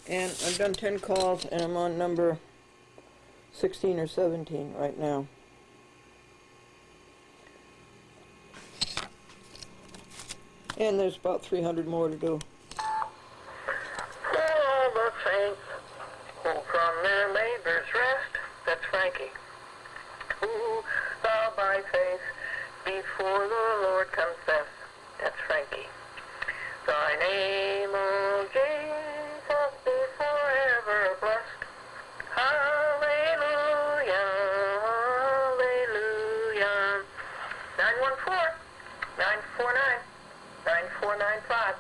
And I've done 10 calls, and I'm on number 16 or 17 right now. And there's about 300 more to do. All the saints who from their labors rest. That's Frankie. Who bow by faith before the Lord confess. That's Frankie. Thy name, O Jesus, be forever blessed. Hallelujah, hallelujah. 914-949-9495.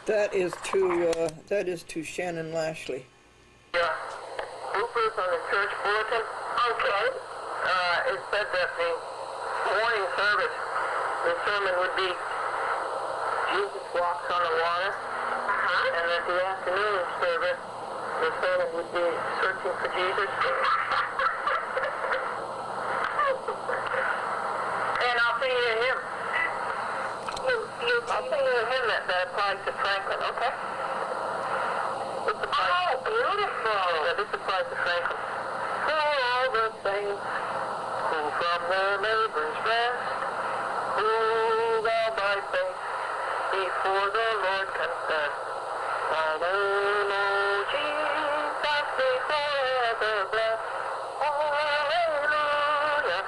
That is to Shannon Lashley. Yeah. Bloopers on the church bulletin. Okay. It said that the morning service, the sermon would be Jesus walks on the water. And that the afternoon service, the sermon would be searching for Jesus. And I'll sing you a hymn. I'll sing you a hymn that applies to Franklin, okay? This applies beautiful. Yeah, this applies to Franklin. For all the saints who from their labors rest, who thou by faith before the Lord confess. Hallelujah, Jesus be forever blessed. Hallelujah,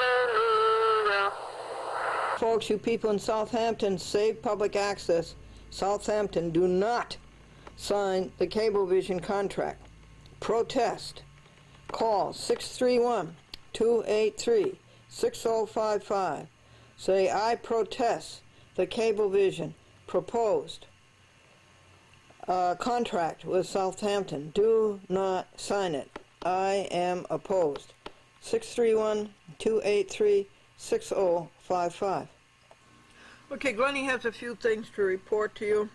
hallelujah. Folks, you people in Southampton, save public access. Southampton, do not sign the Cablevision contract. Protest. Call 631-283-6055. Say, I protest the Cablevision proposed contract with Southampton. Do not sign it. I am opposed. 631-283-6055. Okay, Glennie has a few things to report to you.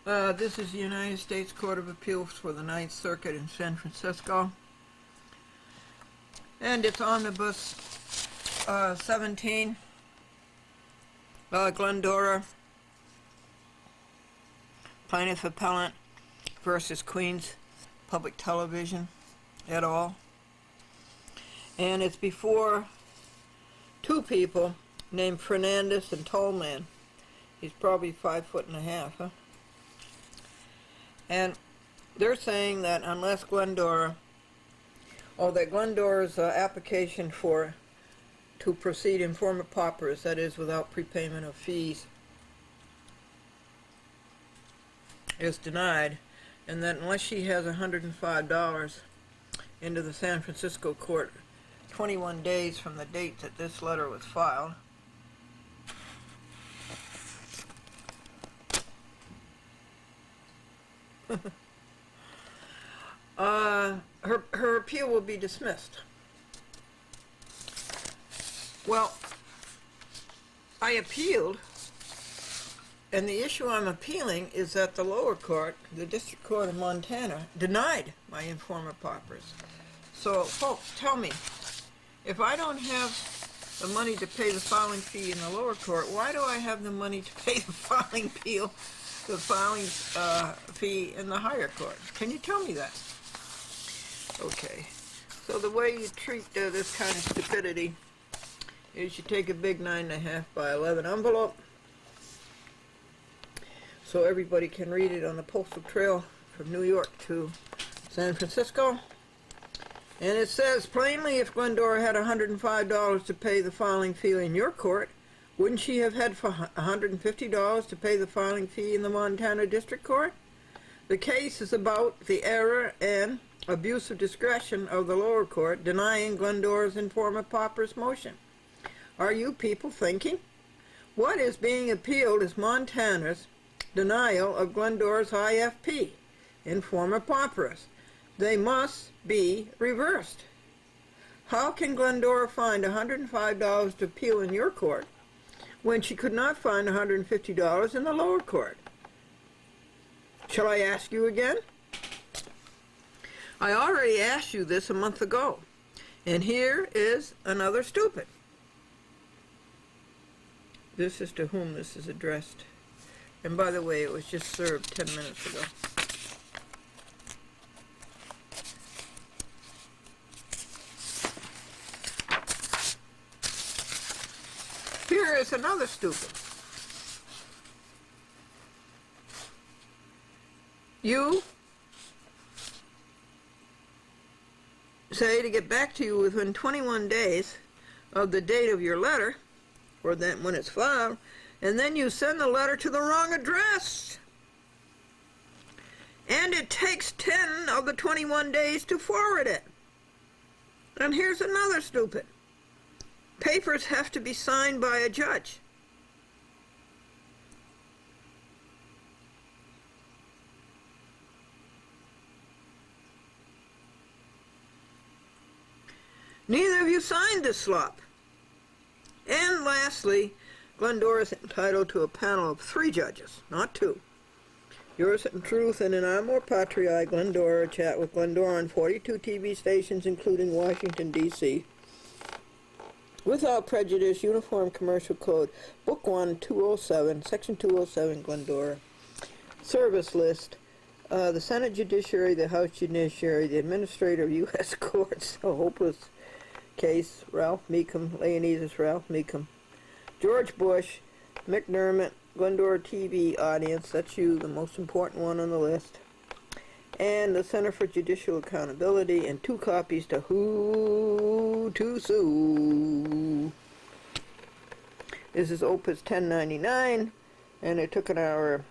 This is the United States Court of Appeals for the Ninth Circuit in San Francisco. And it's Omnibus 17, Glendora, Plaintiff Appellant versus Queens Public Television et al. And it's before two people named Fernandez and Tallman. He's probably 5'1.5", huh? And they're saying that unless Glendora, that Glendora's application to proceed in form of paupers, that is without prepayment of fees, is denied, and that unless she has $105 into the San Francisco court 21 days from the date that this letter was filed, her appeal will be dismissed. Well, I appealed, and the issue I'm appealing is that the lower court, the District Court of Montana, denied my informer paupers. So, folks, tell me, if I don't have the money to pay the filing fee in the lower court, why do I have the money to pay the filing fee in the higher court? Can you tell me that? Okay. So the way you treat this kind of stupidity is you take a big 9.5 by 11 envelope so everybody can read it on the postal trail from New York to San Francisco. And it says plainly, if Glendora had $105 to pay the filing fee in your court, wouldn't she have had $150 to pay the filing fee in the Montana District Court? The case is about the error and abuse of discretion of the lower court denying Glendora's informer paupers motion. Are you people thinking? What is being appealed is Montana's denial of Glendora's IFP, informer paupers. They must be reversed. How can Glendora find $105 to appeal in your court when she could not find $150 in the lower court? Shall I ask you again? I already asked you this a month ago, and here is another stupid. This is to whom this is addressed. And by the way, it was just served 10 minutes ago. here's another stupid. You say to get back to you within 21 days of the date of your letter, or then when it's filed, and then you send the letter to the wrong address. And it takes 10 of the 21 days to forward it. And here's another stupid. Papers have to be signed by a judge. Neither of you signed this slop. And lastly, Glendora is entitled to a panel of 3 judges, not 2. Yours in truth and in amor patriae, Glendora, chat with Glendora on 42 TV stations, including Washington, D.C. Without prejudice, Uniform Commercial Code, Book 1, 207, Section 207, Glendora. Service list. The Senate Judiciary, the House Judiciary, the Administrator of U.S. Courts, a hopeless case, Ralph Meekum, Leonidas Ralph Meekum. George Bush, McDermott, Glendora TV audience, that's you, the most important one on the list. And the Center for Judicial Accountability, and 2 copies to Who to Sue. This is Opus 1099, and it took an hour,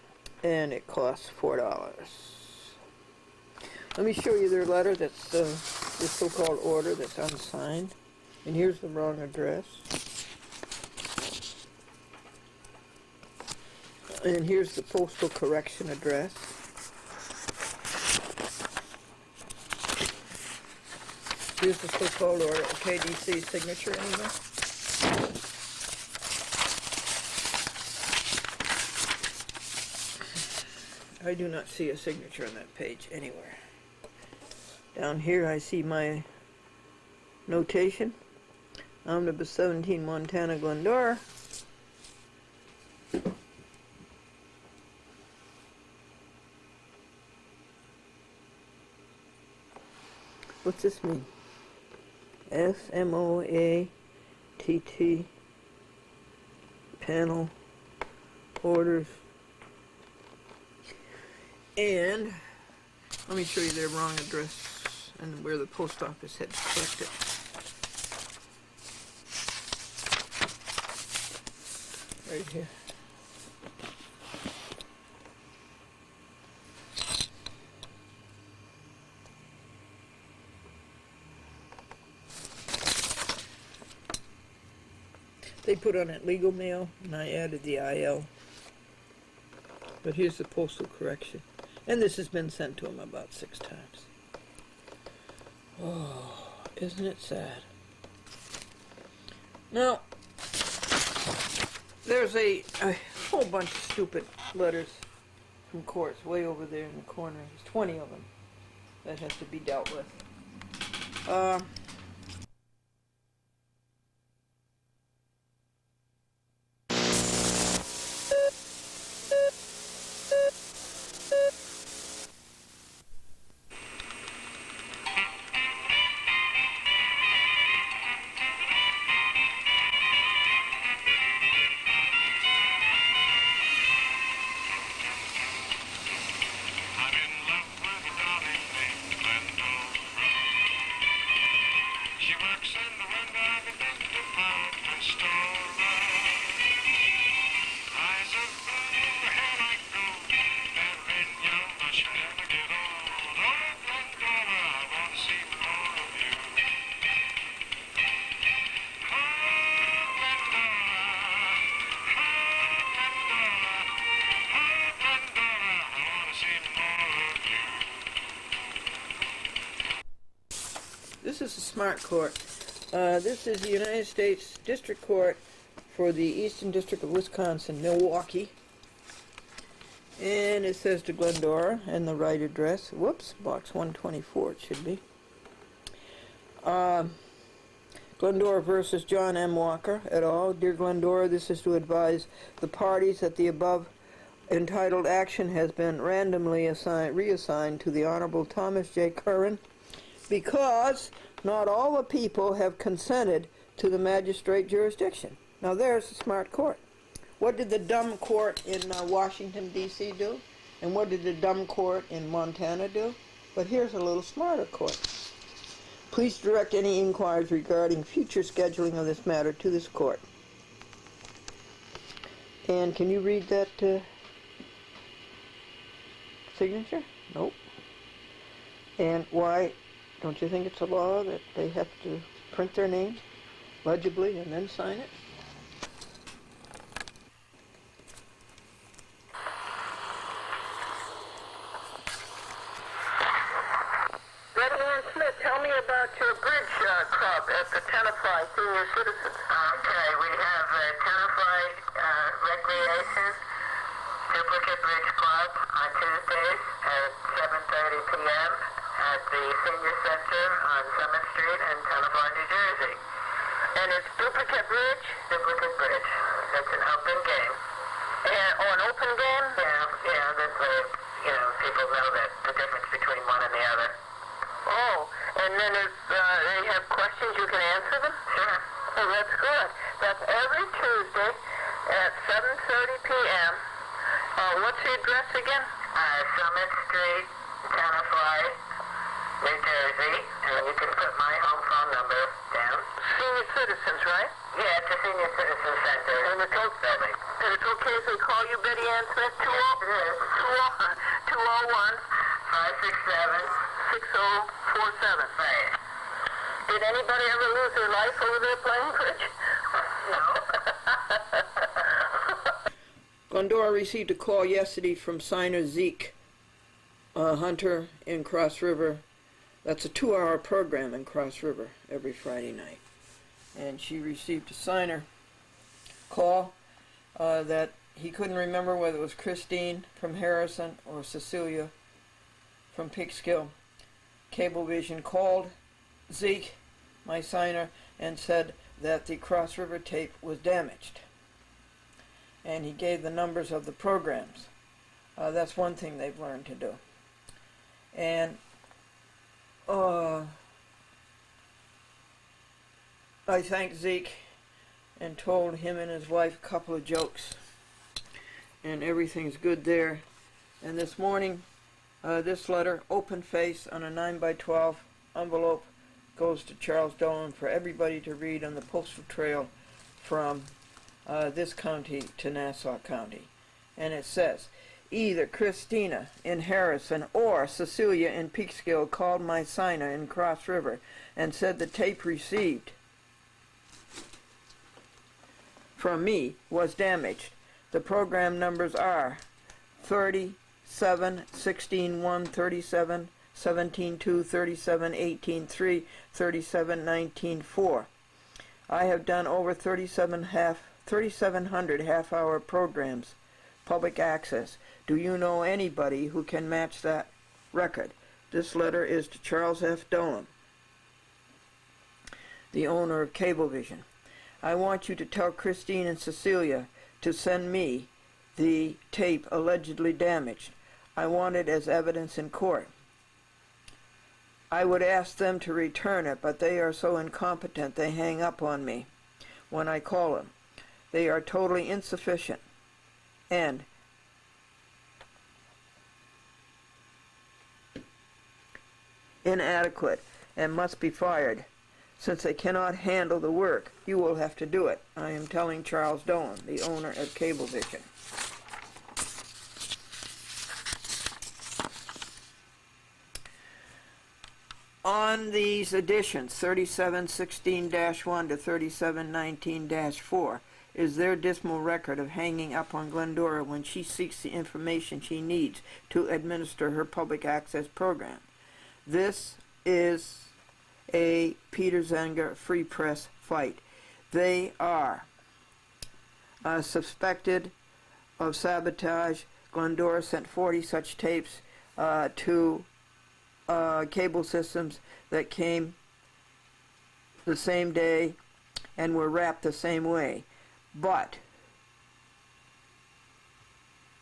and it costs $4. Let me show you their letter that's this so-called order that's unsigned. And here's the wrong address. And here's the postal correction address. Here's the so-called order. Okay, do you see a signature anywhere? I do not see a signature on that page anywhere. Down here I see my notation. Omnibus 17, Montana, Glendora. What's this mean? FMOATT panel orders. And let me show you their wrong address and where the post office had to collect it. Right here. They put on it legal mail, and I added the IL. But here's the postal correction. And this has been sent to him about 6 times. Oh, isn't it sad? Now, there's a whole bunch of stupid letters from courts way over there in the corner. There's 20 of them that has to be dealt with. This is a smart court. This is the United States District Court for the Eastern District of Wisconsin, Milwaukee. And it says to Glendora and the right address. Whoops, box 124 it should be. Glendora versus John M. Walker et al. Dear Glendora, this is to advise the parties that the above entitled action has been randomly reassigned to the Honorable Thomas J. Curran because not all the people have consented to the magistrate jurisdiction. Now there's a smart court. What did the dumb court in Washington, D.C. do? And what did the dumb court in Montana do? But here's a little smarter court. Please direct any inquiries regarding future scheduling of this matter to this court. And can you read that signature? Nope. And why don't you think it's a law that they have to print their name legibly and then sign it? Smith, tell me about your bridge club at the Tenafly Senior Citizens. Okay, we have Tenafly Recreation Duplicate Bridge Club on Tuesdays at 7:30 p.m. at the Senior Center on Summit Street in Tenafly, New Jersey. And it's Duplicate Bridge? Duplicate Bridge. It's an open game. An open game? Yeah, this way, people know that the difference between one and the other. Oh, and then if they have questions, you can answer them? Sure. Oh, that's good. That's every Tuesday at 7:30 p.m. What's the address again? Summit Street, Tenafly, New Jersey. And you can put my home phone number down. Senior Citizens, right? Yeah, it's a Senior Citizen Center. And it's building. And it's okay if they call you Betty Ann Smith? Yes, it is. 201 567 6047. Right. Did anybody ever lose their life over there playing bridge? No. Glendora received a call yesterday from signer Zeke Hunter in Cross River. That's a 2-hour program in Cross River every Friday night. And she received a signer call that he couldn't remember whether it was Christine from Harrison or Cecilia from Peekskill. Cablevision called Zeke, my signer, and said that the Cross River tape was damaged. And he gave the numbers of the programs. That's one thing they've learned to do. And I thanked Zeke and told him and his wife a couple of jokes. And everything's good there. And this morning, this letter, open face on a 9x12 envelope, goes to Charles Dolan for everybody to read on the postal trail from this county to Nassau County. And it says, either Christina in Harrison or Cecilia in Peekskill called my signer in Cross River and said the tape received from me was damaged. The program numbers are 37, 16, 1, 37, 17, 2, 37, 18, 3, 37, 19, 4. I have done over 3,700 half-hour programs, public access. Do you know anybody who can match that record? This letter is to Charles F. Dolan, the owner of Cablevision. I want you to tell Christine and Cecilia to send me the tape allegedly damaged. I want it as evidence in court. I would ask them to return it, but they are so incompetent they hang up on me when I call them. They are totally insufficient and inadequate and must be fired. Since they cannot handle the work, you will have to do it. I am telling Charles Dolan, the owner of Cablevision. On these editions, 3716-1 to 3719-4, is their dismal record of hanging up on Glendora when she seeks the information she needs to administer her public access program. This is a Peter Zenger Free Press fight. They are suspected of sabotage. Glendora sent 40 such tapes to cable systems that came the same day and were wrapped the same way. But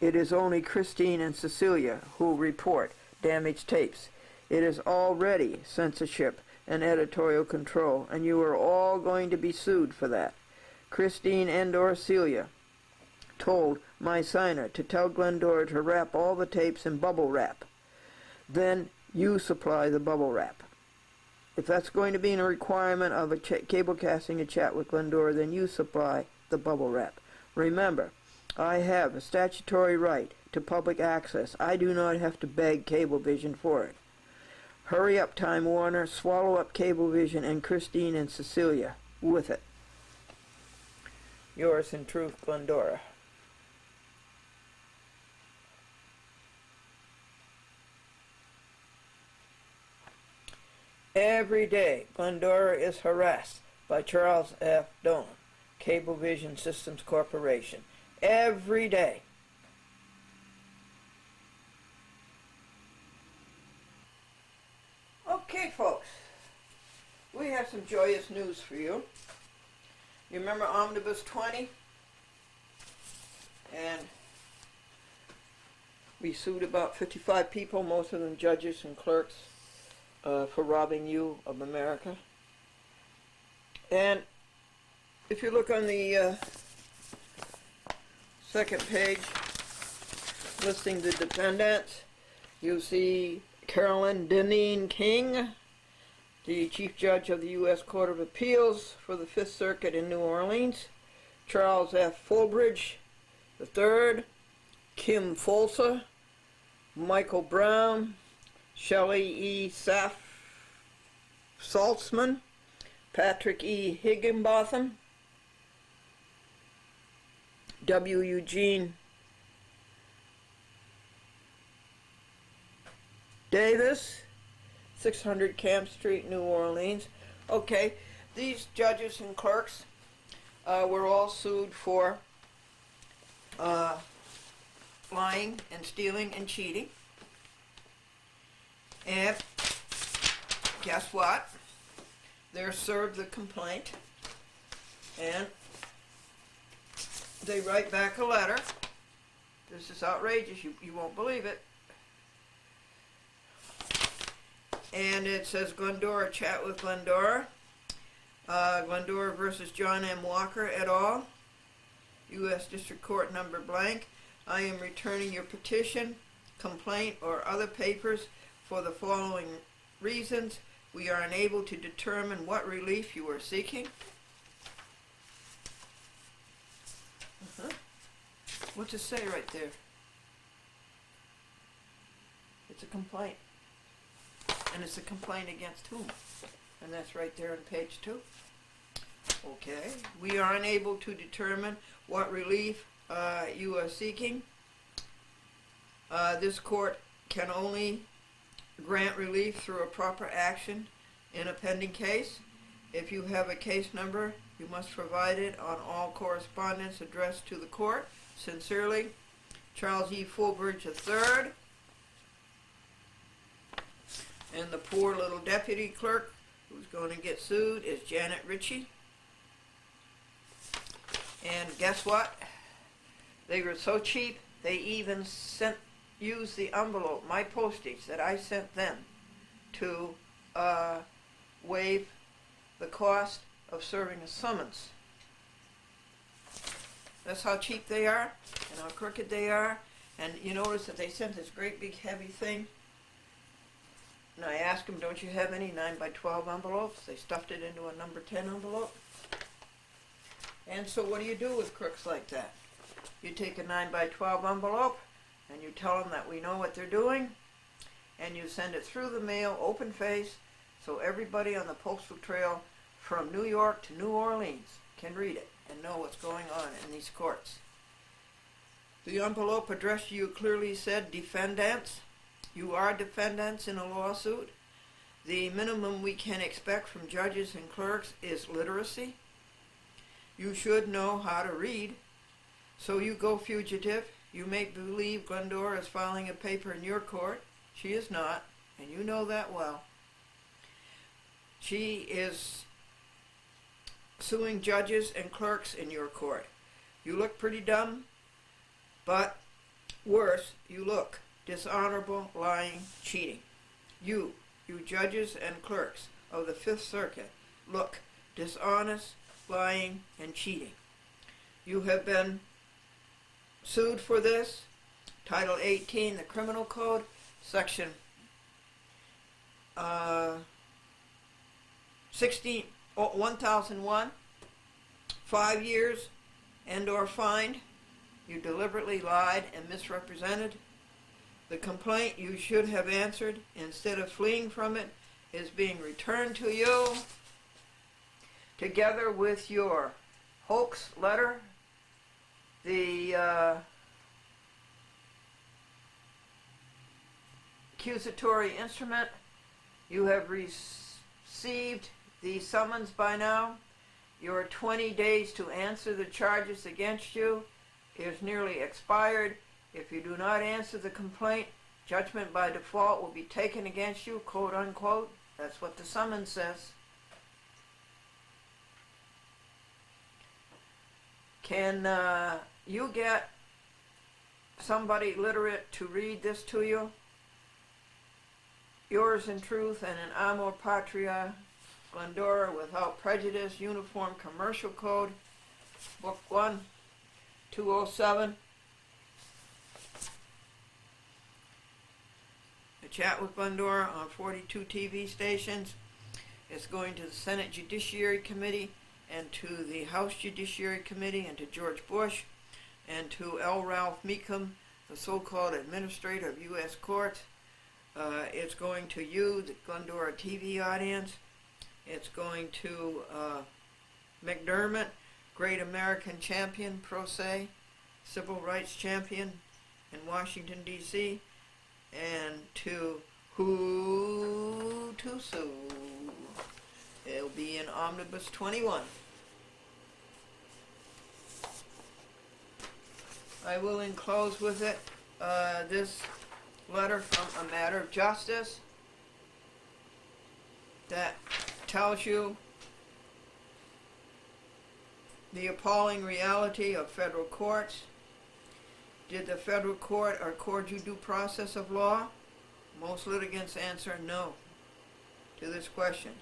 it is only Christine and Cecilia who report damaged tapes. It is already censorship and editorial control, and you are all going to be sued for that. Christine and/or Celia told my signer to tell Glendora to wrap all the tapes in bubble wrap. Then you supply the bubble wrap. If that's going to be a requirement of a cable casting a chat with Glendora, then you supply the bubble wrap. Remember, I have a statutory right to public access. I do not have to beg Cablevision for it. Hurry up, Time Warner. Swallow up Cablevision and Christine and Cecilia with it. Yours in truth, Glendora. Every day, Glendora is harassed by Charles F. Dolan, Cablevision Systems Corporation. Every day. Okay, folks, we have some joyous news for you. You remember Omnibus 20? And we sued about 55 people, most of them judges and clerks, for robbing you of America. And if you look on the second page, listing the defendants, you see Carolyn Deneen King, the Chief Judge of the U.S. Court of Appeals for the Fifth Circuit in New Orleans, Charles F. Fulbridge III, Kim Folsa, Michael Brown, Shelley E. Saltzman, Patrick E. Higginbotham, W. Eugene Davis, 600 Camp Street, New Orleans. Okay, these judges and clerks were all sued for lying and stealing and cheating. And guess what? They're served the complaint, and they write back a letter. This is outrageous. You won't believe it. And it says, Glendora, chat with Glendora. Glendora versus John M. Walker et al. U.S. District Court number blank. I am returning your petition, complaint, or other papers for the following reasons. We are unable to determine what relief you are seeking. What's it say right there? It's a complaint. And it's a complaint against whom? And that's right there on page 2. Okay. We are unable to determine what relief you are seeking. This court can only grant relief through a proper action in a pending case. If you have a case number, you must provide it on all correspondence addressed to the court. Sincerely, Charles E. Fulbridge III. And the poor little deputy clerk who's going to get sued is Janet Ritchie. And guess what? They were so cheap, they even used the envelope, my postage that I sent them, to waive the cost of serving a summons. That's how cheap they are and how crooked they are. And you notice that they sent this great big heavy thing. And I asked them, don't you have any 9x12 envelopes? They stuffed it into a number 10 envelope. And so what do you do with crooks like that? You take a 9x12 envelope and you tell them that we know what they're doing, and you send it through the mail, open face, so everybody on the postal trail from New York to New Orleans can read it and know what's going on in these courts. The envelope addressed to you clearly said, defendants. You are defendants in a lawsuit. The minimum we can expect from judges and clerks is literacy. You should know how to read. So you go fugitive. You make believe Glendora is filing a paper in your court. She is not, and you know that well. She is suing judges and clerks in your court. You look pretty dumb, but worse, you look dishonorable, lying, cheating. You judges and clerks of the Fifth Circuit, look dishonest, lying, and cheating. You have been sued for this. Title 18, the Criminal Code, Section 1001, 5 years and/or fined. You deliberately lied and misrepresented. The complaint you should have answered instead of fleeing from it is being returned to you, together with your hoax letter, the accusatory instrument. You have received the summons by now. Your 20 days to answer the charges against you is nearly expired. If you do not answer the complaint, judgment by default will be taken against you, quote unquote. That's what the summons says. Can you get somebody literate to read this to you? Yours in truth and in amor patria, Glendora without prejudice, Uniform Commercial Code, Book 1, 207. A chat with Glendora on 42 TV stations. It's going to the Senate Judiciary Committee and to the House Judiciary Committee and to George Bush and to L. Ralph Meekum, the so-called administrator of U.S. courts. It's going to you, the Glendora TV audience. It's going to McDermott, great American champion, pro se, civil rights champion in Washington, D.C., and to who to sue. It'll be in Omnibus 21. I will enclose with it this letter from A Matter of Justice that tells you the appalling reality of federal courts. Did the federal court accord you due process of law? Most litigants answer no to this question.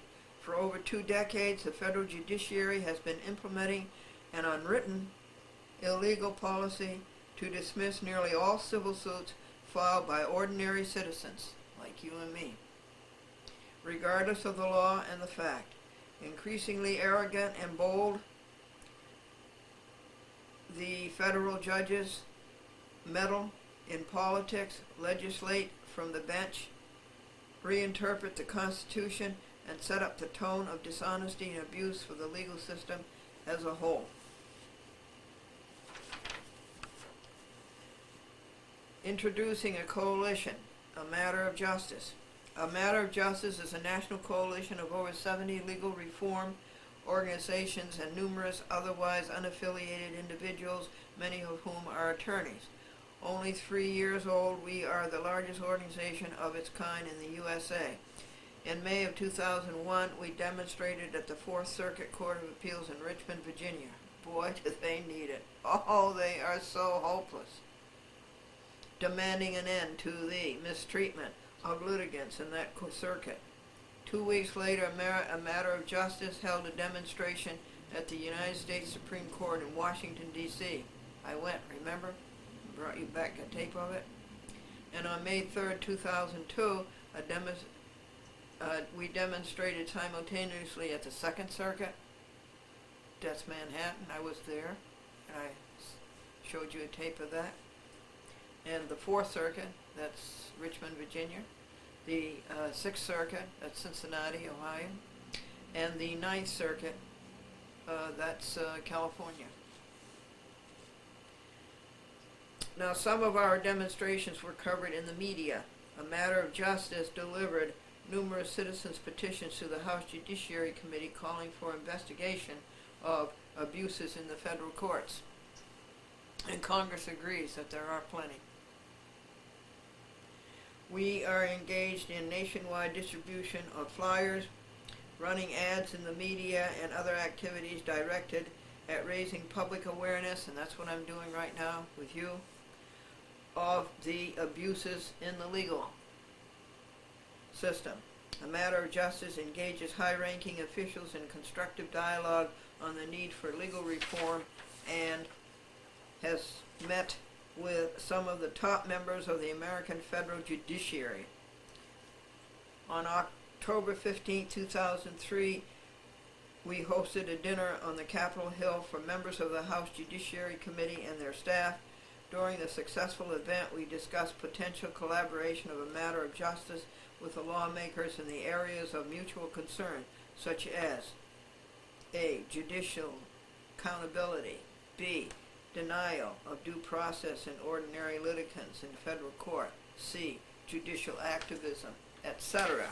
For over 2 decades, the federal judiciary has been implementing an unwritten, illegal policy to dismiss nearly all civil suits filed by ordinary citizens, like you and me, regardless of the law and the fact. Increasingly arrogant and bold, the federal judges meddle in politics, legislate from the bench, reinterpret the Constitution, and set up the tone of dishonesty and abuse for the legal system as a whole. Introducing a coalition, A Matter of Justice. A Matter of Justice is a national coalition of over 70 legal reform organizations and numerous otherwise unaffiliated individuals, many of whom are attorneys. Only 3 years old, we are the largest organization of its kind in the USA. In May of 2001, we demonstrated at the Fourth Circuit Court of Appeals in Richmond, Virginia. Boy, do they need it. Oh, they are so hopeless. Demanding an end to the mistreatment of litigants in that circuit. 2 weeks later, A Matter of Justice held a demonstration at the United States Supreme Court in Washington, D.C. I went, remember? Brought you back a tape of it. And on May 3rd, 2002, we demonstrated simultaneously at the Second Circuit. That's Manhattan. I was there, and I showed you a tape of that. And the Fourth Circuit, that's Richmond, Virginia. The Sixth Circuit, that's Cincinnati, Ohio. And the Ninth Circuit, that's California. Now, some of our demonstrations were covered in the media. A Matter of Justice delivered numerous citizens' petitions to the House Judiciary Committee calling for investigation of abuses in the federal courts. And Congress agrees that there are plenty. We are engaged in nationwide distribution of flyers, running ads in the media, and other activities directed at raising public awareness, and that's what I'm doing right now with you, of the abuses in the legal system. A Matter of Justice engages high-ranking officials in constructive dialogue on the need for legal reform and has met with some of the top members of the American federal judiciary. On October 15, 2003, we hosted a dinner on the Capitol Hill for members of the House Judiciary Committee and their staff. During the successful event, we discussed potential collaboration of a matter of justice with the lawmakers in the areas of mutual concern, such as A. Judicial accountability, B. Denial of due process in ordinary litigants in federal court, C. Judicial activism, etc.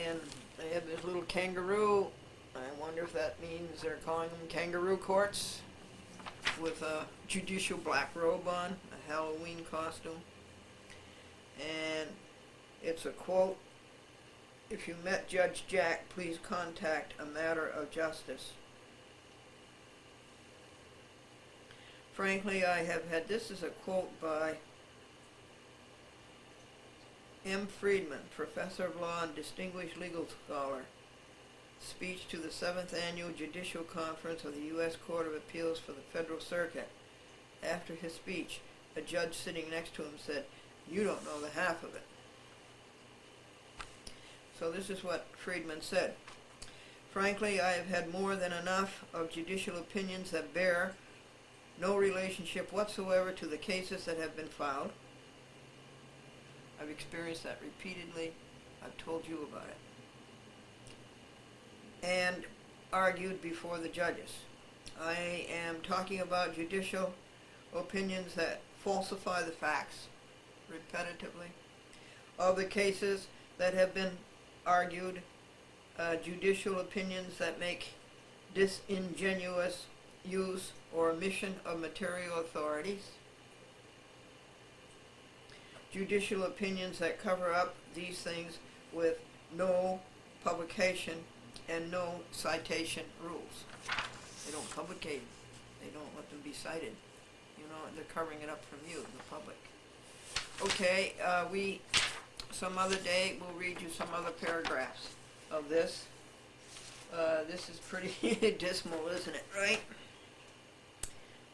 And they have this little kangaroo. I wonder if that means they're calling them kangaroo courts, with a judicial black robe on, a Halloween costume. And it's a quote, "If you met Judge Jack, please contact a matter of justice." Frankly, I have had, this is a quote by M. Friedman, professor of law and distinguished legal scholar. Speech to the 7th Annual Judicial Conference of the U.S. Court of Appeals for the Federal Circuit. After his speech, a judge sitting next to him said, "You don't know the half of it." So this is what Friedman said. "Frankly, I have had more than enough of judicial opinions that bear no relationship whatsoever to the cases that have been filed. I've experienced that repeatedly. I've told you about it. And argued before the judges. I am talking about judicial opinions that falsify the facts repetitively. Of the cases that have been argued, judicial opinions that make disingenuous use or omission of material authorities. Judicial opinions that cover up these things with no publication and no citation rules. They don't publicate, they don't let them be cited. You know, they're covering it up from you, the public. Okay, some other day, we'll read you some other paragraphs of this. This is pretty dismal, isn't it, right?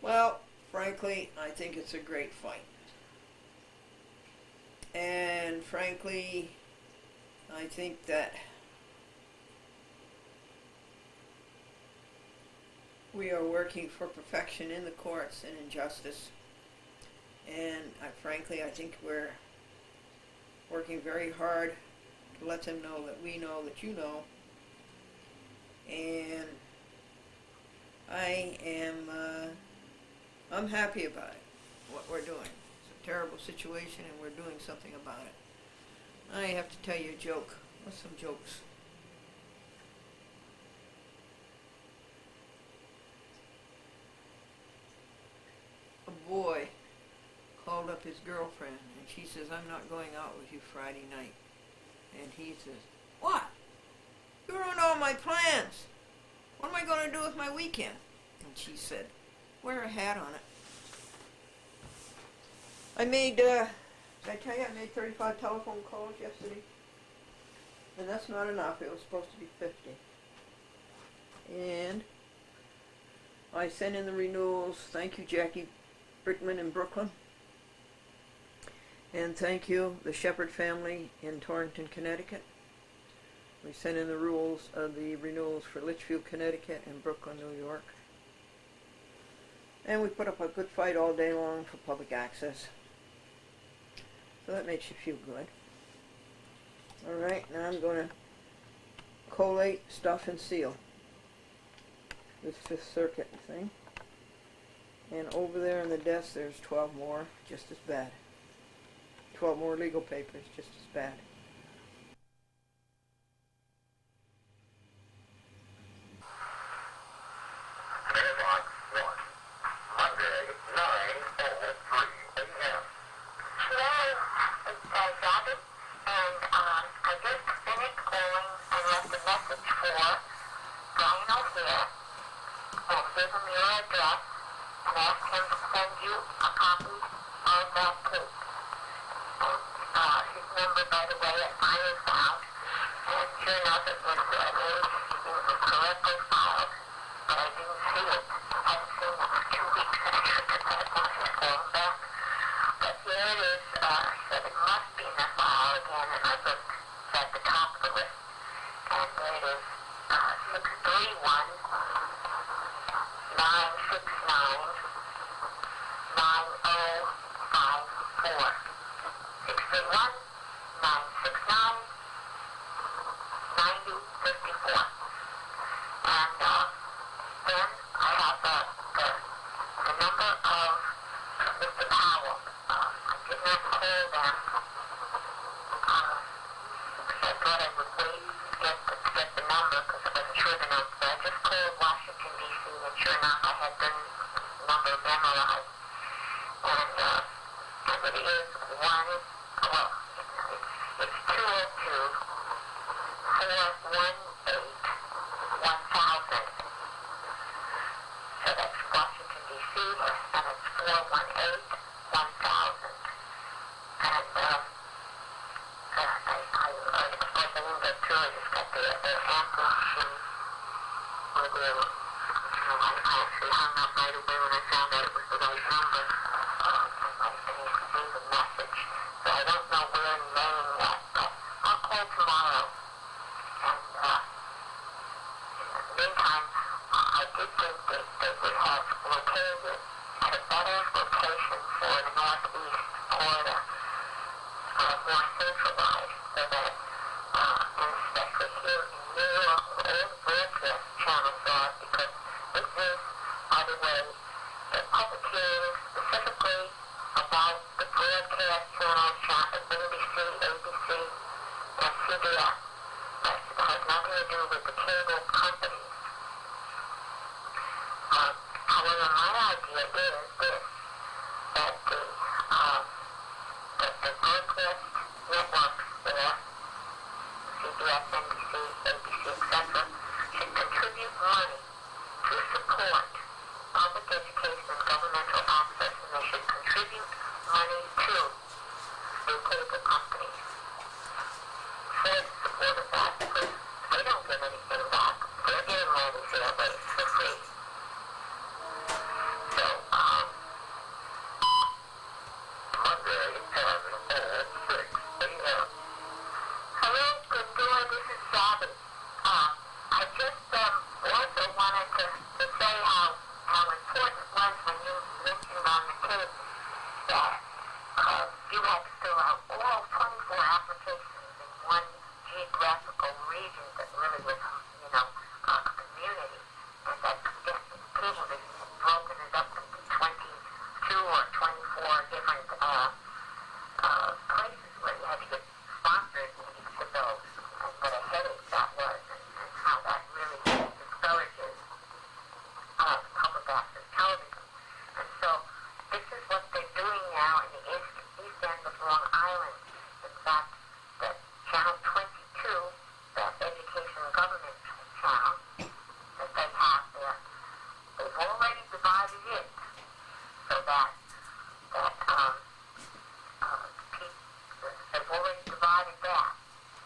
Well, frankly, I think it's a great fight. And frankly, I think that we are working for perfection in the courts and in justice. And frankly, I think we're working very hard to let them know that we know that you know. And I'm happy about it, what we're doing. It's a terrible situation and we're doing something about it. I have to tell you a joke. What's some jokes? A boy called up his girlfriend and she says, "I'm not going out with you Friday night." And he says, "What? You ruined all my plans. What am I going to do with my weekend?" And she said, "Wear a hat on it." I made, did I tell you I made 35 telephone calls yesterday? And that's not enough. It was supposed to be 50. And I sent in the renewals. Thank you, Jackie Brickman in Brooklyn. And thank you, the Shepherd family in Torrington, Connecticut. We sent in the renewals for Litchfield, Connecticut and Brooklyn, New York. And we put up a good fight all day long for public access. So that makes you feel good. Alright, now I'm going to collate, stuff, and seal this Fifth Circuit thing. And over there on the desk there's 12 more, just as bad. 12 more legal papers, just as bad. but I didn't see it. I haven't seen it for 2 weeks, and I should have had one to call him back. But here it is. I said it must be in the file again, and I looked at the top of the list. And there it is, 631 969 9054. 631 969 9054. And then I have the number of Mr. Powell. I did not call them. I thought I would wait to get the number because I wasn't sure the number. So I just called Washington, D.C., and sure enough, I had the number memorized. And it is it's 202 418 1000. So that's Washington, D.C., and it's 418 1000. And of course, I didn't get through. I just got the answer machine with I actually hung up right away when I found out it was the right number. I didn't see the message. So I don't know where in Maine yet, but I'll call tomorrow. And in the meantime, I did think that they would have located it at a better location for the Northeast corridor, more centralized, so that, and especially here in New York, all the broadcast channels are, because this is, by the way, the public hearing specifically about the broadcast channels, NBC, ABC, and CBS. That has nothing to do with the cable companies. However, my idea is this, that the broadcast networks there, CBS, NBC, ABC, etc., should contribute money to support public education and governmental access, and they should contribute money to the cable companies for the support of that, because they don't get anything back. They're getting all these airways for free. So, hello, Glendora, this is Bobby. I just also wanted to say how important it was when you mentioned on the tape that you had to fill out all 24 applications in one geographical region that really was, a community, and that cable had broken it up into 22 or 24 different places where you had to get sponsors in each of those, and what a headache that was, and how that really discourages public access television. And so this is what they're doing now in the east end of Long Island. In fact, that Channel 22, that education and government channel that they have there, they've already divided it so that they've already divided that.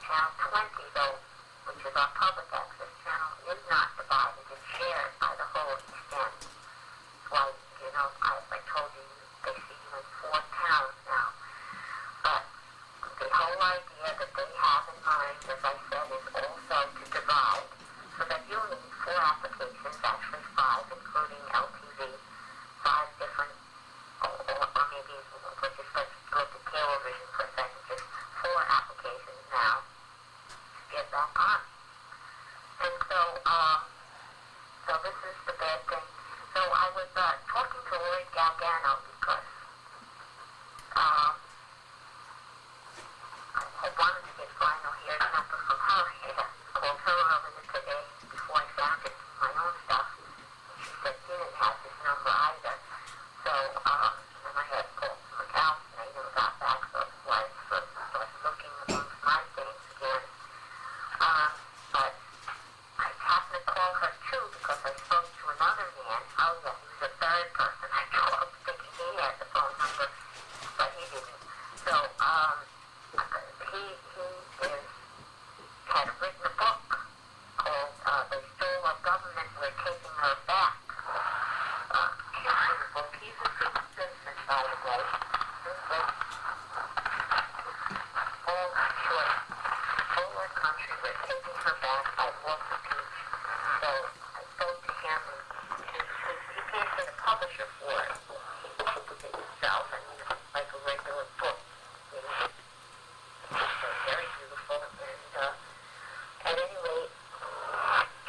Channel 20, though, which is our public access channel, is not divided. It's shared by the whole East End. That's why, I told you, they see you in 4 towns now. But the whole idea that they have in mind, as I said, is also to divide so that you need 4 applications, actually 5, including LTV, 5 different, or maybe let's look at television for a second, just 4 applications now to get back on. And so this is the bad thing. So I was talking to Lori Galgano because I wanted to get final here number from her. I called her earlier today before I found it in my own stuff. And she said she didn't have this number either. So then I had called someone else and I never got back, so that's why I started looking amongst my things again. But I happened to call her too because I spoke to another man. Oh yeah, he was a third person. I called thinking he had the phone number, but he didn't. So he had written a book called They Stole Our Government they're taking her back. She's in the book. He's a citizen, by the way. This book, all short, polar country, they're taking her back by Walk the Beach. So I spoke to him, and he can't get a publisher for it. He published it himself, and like a regular book. So very beautiful, and at any rate,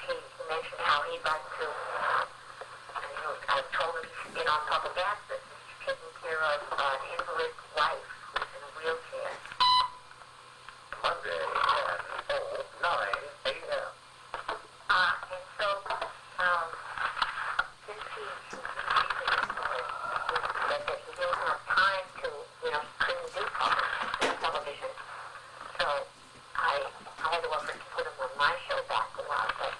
he mentioned how he'd like to, I told him he should get on public access. He's taking care of an invalid wife who's in a wheelchair. Monday at 9 a.m. And so, since he's an invalid, that he didn't have time to, he couldn't do television. So I had to offer to put him on my show back a while, but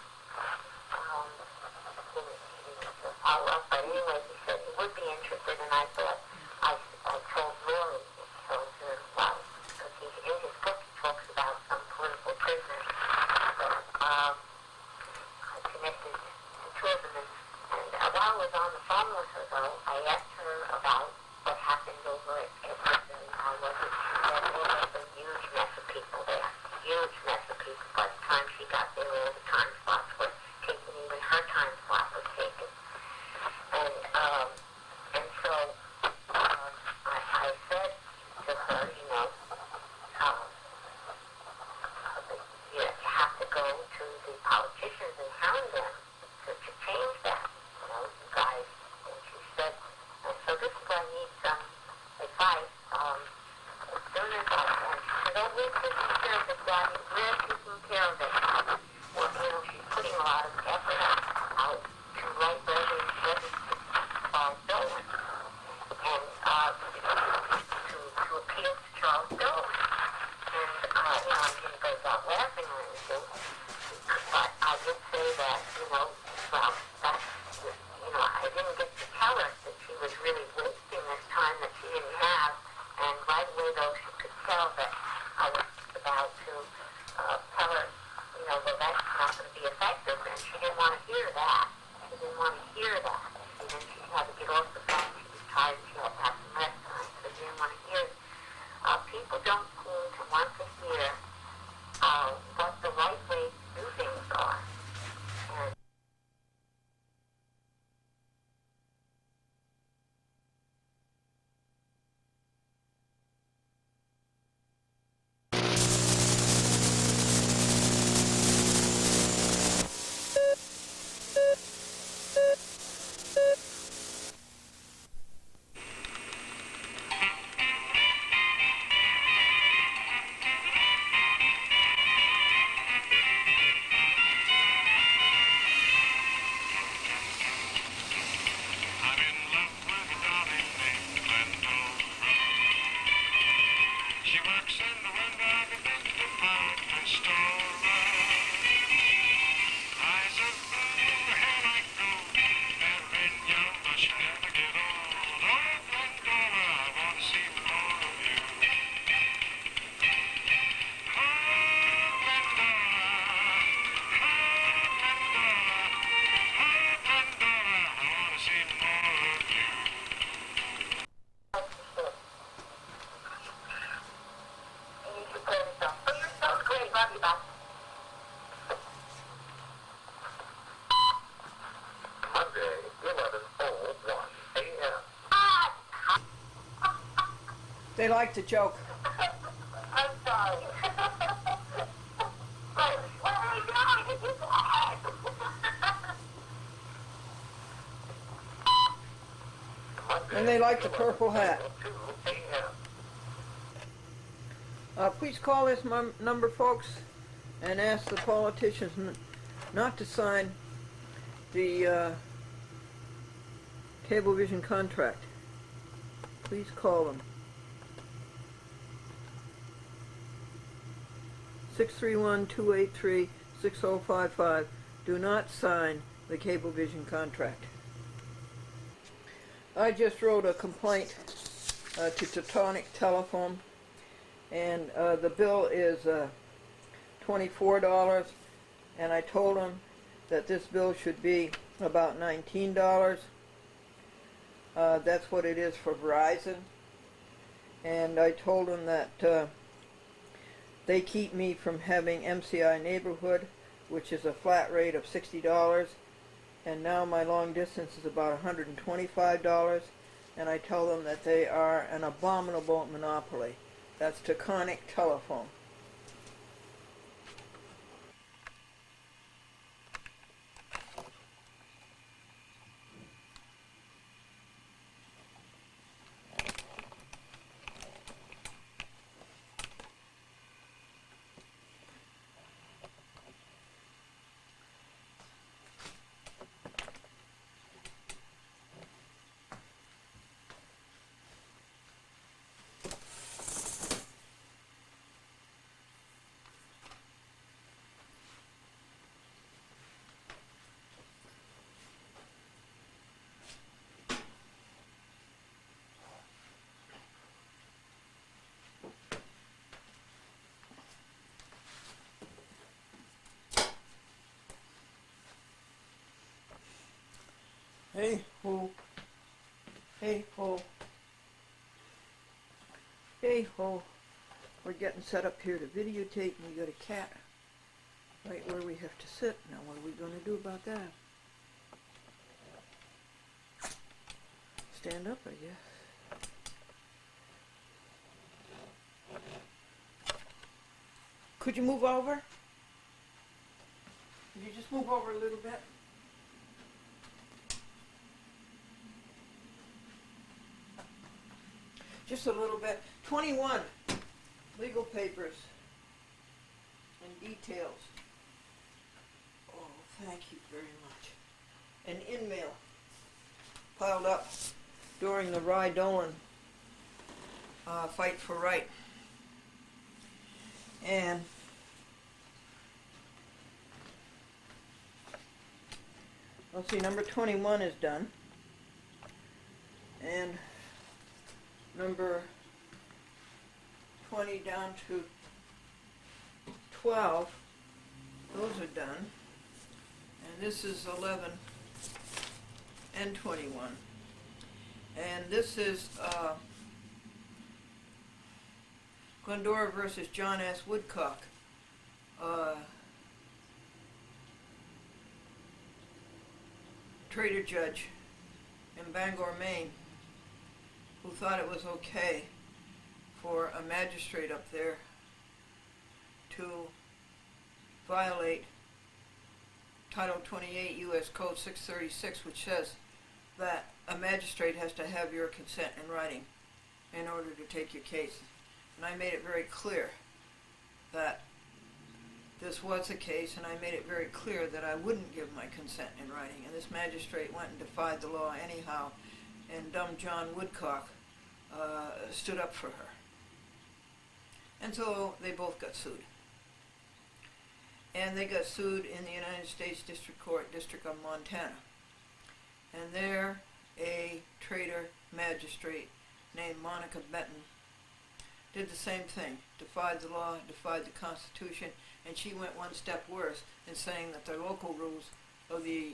he didn't follow up. But anyway, he said he would be interested, and I thought, I told Lori, told her, well, because in his book he talks about some political prisoners. So I connected the two of them, and while I was on the phone with her, though, I asked her about what happened over at Edmonton. How was it? She said there was a huge mess of people there. Huge mess of people. By the time she got there, all the time slots were taken. Even her time slot was taken. And so I said to her, you have to go to the politicians and hound them to change that. You guys. And she said, and so this is where I need some advice. As soon as I said, she said, oh, we're taking care of it, Daddy. We're taking care of it. Well, she's putting a lot of effort out to write letters Dolan, and to appeal to Charles Dolan. And, I didn't go about laughing or anything, but I did say that, well, that's, I didn't get to tell her that she was really wasting this time that she didn't have, and right away, though, she could tell that I was about to tell her, well, that's not going to be effective, and she didn't want to hear that. She didn't want to hear that. And then she had to get off the phone. She was tired. She had to have some rest time, so she didn't want to hear it. People don't seem to want to hear what the right way to do things are. And I'm in love with a darling named Glendora. She works in the window of a big department store. Eyes of blue, hair like gold, very young, but she never get old. Oh, Glendora, I want to see more of you. Oh, Glendora, oh, Glendora, oh, Glendora, I want to see more of you. you should play the song. Oh, your song's great. Love you, Bob. Monday, 11:01 a.m. They like to joke. I'm sorry. What are you doing? And they like the purple hat. 2 a.m. Please call this number, folks, and ask the politicians not to sign the Cablevision contract. Please call them. 631-283-6055. Do not sign the Cablevision contract. I just wrote a complaint to Teutonic Telephone, and the bill is $24, and I told them that this bill should be about $19. That's what it is for Verizon. And I told them that they keep me from having MCI Neighborhood, which is a flat rate of $60, and now my long distance is about $125, and I tell them that they are an abominable monopoly. That's Taconic Telephone. Hey ho, hey ho, hey ho. We're getting set up here to videotape, and we got a cat right where we have to sit. Now what are we going to do about that? Stand up, I guess. Could you move over? Could you just move over a little bit? Just a little bit. 21. Legal papers and details. Oh, thank you very much. An in-mail piled up during the Rye Dolan fight for right. And let's see, number 21 is done. And number 20 down to 12, those are done. And this is 11 and 21. And this is Glendora versus John S. Woodcock. Trader judge in Bangor, Maine, who thought it was okay for a magistrate up there to violate Title 28 U.S. Code 636, which says that a magistrate has to have your consent in writing in order to take your case. And I made it very clear that this was the case, and I made it very clear that I wouldn't give my consent in writing. And this magistrate went and defied the law anyhow, and dumb John Woodcock stood up for her. And so they both got sued. And they got sued in the United States District Court, District of Montana. And there, a traitor magistrate named Monica Benton did the same thing, defied the law, defied the Constitution, and she went one step worse in saying that the local rules of the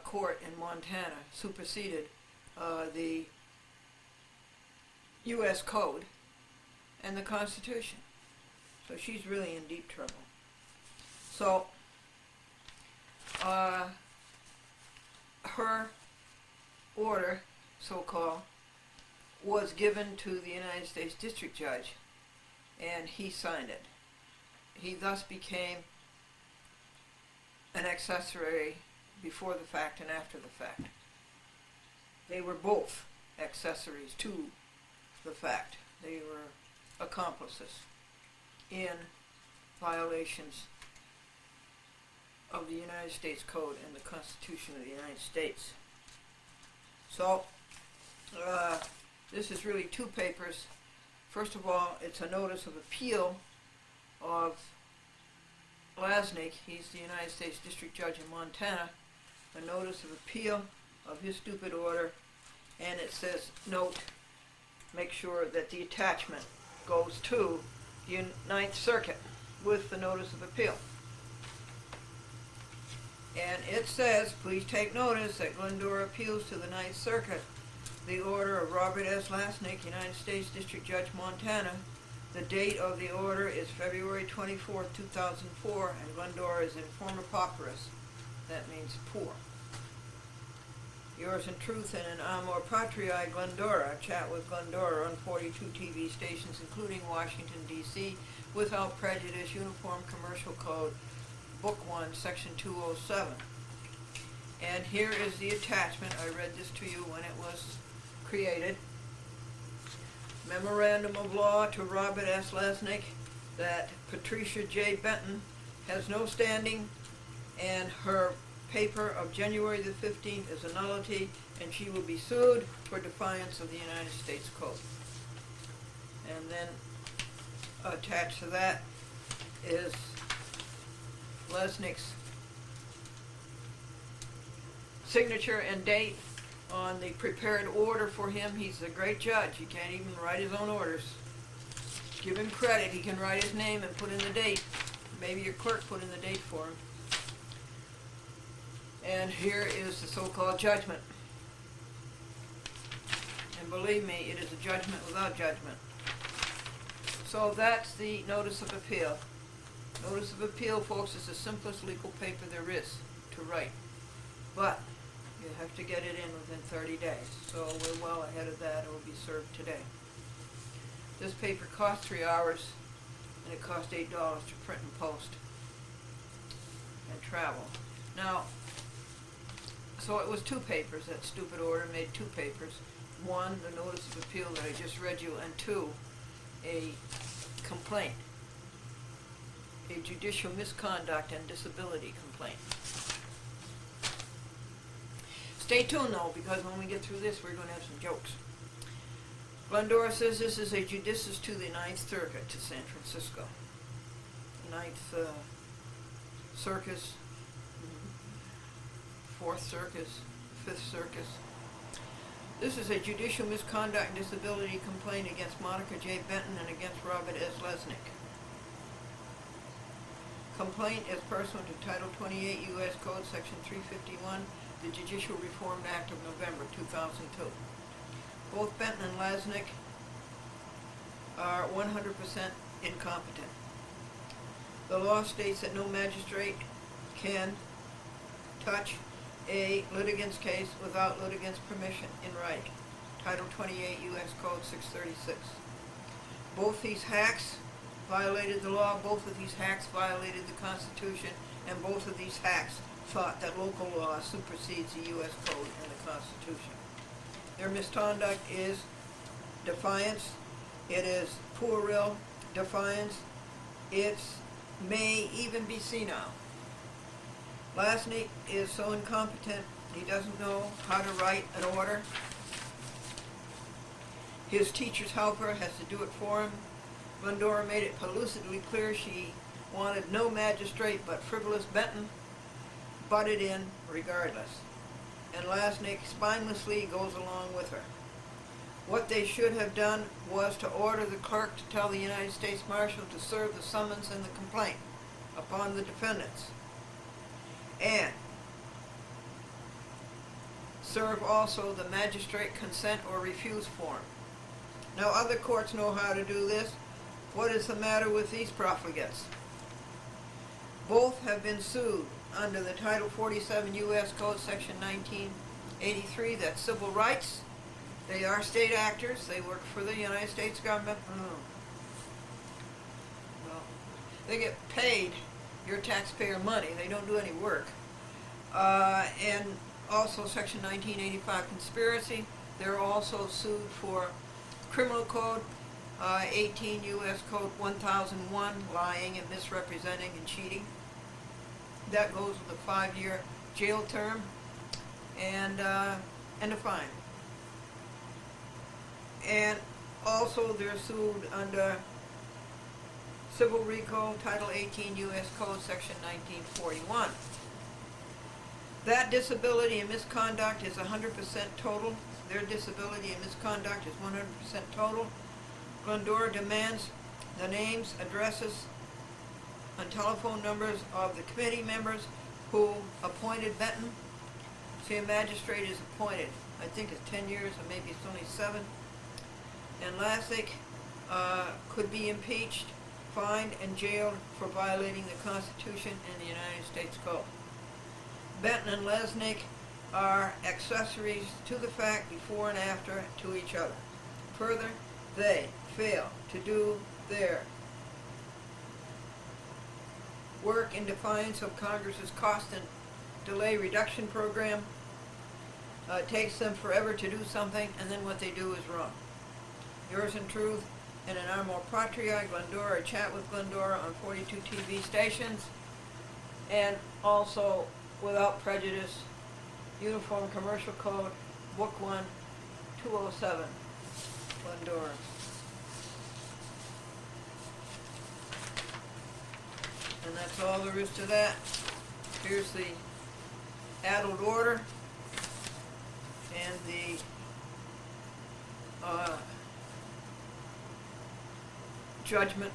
court in Montana superseded the U.S. Code and the Constitution. So she's really in deep trouble. So her order, so-called, was given to the United States District Judge, and he signed it. He thus became an accessory before the fact and after the fact. They were both accessories to the fact. They were accomplices in violations of the United States Code and the Constitution of the United States. So, this is really two papers. First of all, it's a notice of appeal of Lasnik. He's the United States District Judge in Montana. A notice of appeal of his stupid order, and it says, note, make sure that the attachment goes to the Ninth Circuit with the notice of appeal. And it says, please take notice that Glendora appeals to the Ninth Circuit the order of Robert S. Lasnik, United States District Judge, Montana. The date of the order is February 24th, 2004, and Glendora is in forma pauperis. That means poor. Yours in truth and in amor patriae, Glendora. Chat with Glendora on 42 TV stations, including Washington, D.C., without prejudice, Uniform Commercial Code, Book 1, Section 207. And here is the attachment. I read this to you when it was created. Memorandum of law to Robert S. Lasnik that Patricia J. Benton has no standing and her paper of January the 15th is a nullity and she will be sued for defiance of the United States Code. And then attached to that is Lasnik's signature and date on the prepared order for him. He's a great judge. He can't even write his own orders. Give him credit. He can write his name and put in the date. Maybe your clerk put in the date for him. And here is the so-called judgment. And believe me, it is a judgment without judgment. So that's the notice of appeal. Notice of appeal, folks, is the simplest legal paper there is to write. But you have to get it in within 30 days. So we're well ahead of that. It will be served today. This paper cost 3 hours, and it cost $8 to print and post and travel. Now, so it was 2 papers. That stupid order made 2 papers. 1, the notice of appeal that I just read you, and 2, a complaint, a judicial misconduct and disability complaint. Stay tuned though, because when we get through this, we're going to have some jokes. Glendora says this is a judicis to the Ninth Circuit to San Francisco. Ninth Circus, Fourth Circus, Fifth Circus. This is a judicial misconduct and disability complaint against Monica J. Benton and against Robert S. Lasnik. Complaint is pursuant to Title 28 U.S. Code Section 351, the Judicial Reform Act of November 2002. Both Benton and Lasnik are 100% incompetent. The law states that no magistrate can touch a litigant's case without litigant's permission in writing. Title 28 U.S. Code 636. Both these hacks violated the law, both of these hacks violated the Constitution, and both of these hacks thought that local law supersedes the U.S. Code and the Constitution. Their misconduct is defiance. It is puerile defiance. It may even be senile. Lasnik is so incompetent, he doesn't know how to write an order. His teacher's helper has to do it for him. Glendora made it pellucidly clear she wanted no magistrate but frivolous Benton, butted in regardless. And Lasnik spinelessly goes along with her. What they should have done was to order the clerk to tell the United States Marshal to serve the summons and the complaint upon the defendants. And serve also the magistrate consent or refuse form. Now other courts know how to do this. What is the matter with these profligates? Both have been sued under the Title 47 U.S. Code Section 1983, that's civil rights. They are state actors. They work for the United States government. Well, they get paid your taxpayer money. They don't do any work. And also Section 1985 conspiracy. They're also sued for criminal code 18 U.S. Code 1001, lying and misrepresenting and cheating. That goes with a 5-year jail term and a fine. And also they're sued under Civil RICO, Title 18 U.S. Code, Section 1941. That disability and misconduct is 100% total. Their disability and misconduct is 100% total. Glendora demands the names, addresses, and telephone numbers of the committee members who appointed Benton. See, a magistrate is appointed. I think it's 10 years, or maybe it's only 7. And Lasik could be impeached, fined, and jailed for violating the Constitution and the United States Code. Benton and Lesnick are accessories to the fact before and after to each other. Further, they fail to do their work in defiance of Congress's cost and delay reduction program. It takes them forever to do something, and then what they do is wrong. Yours in truth, and in Amor Patria, Glendora, a chat with Glendora on 42 TV stations, and also Without Prejudice, Uniform Commercial Code, Book 1, 207, Glendora. And that's all there is to that. Here's the addled order and the judgment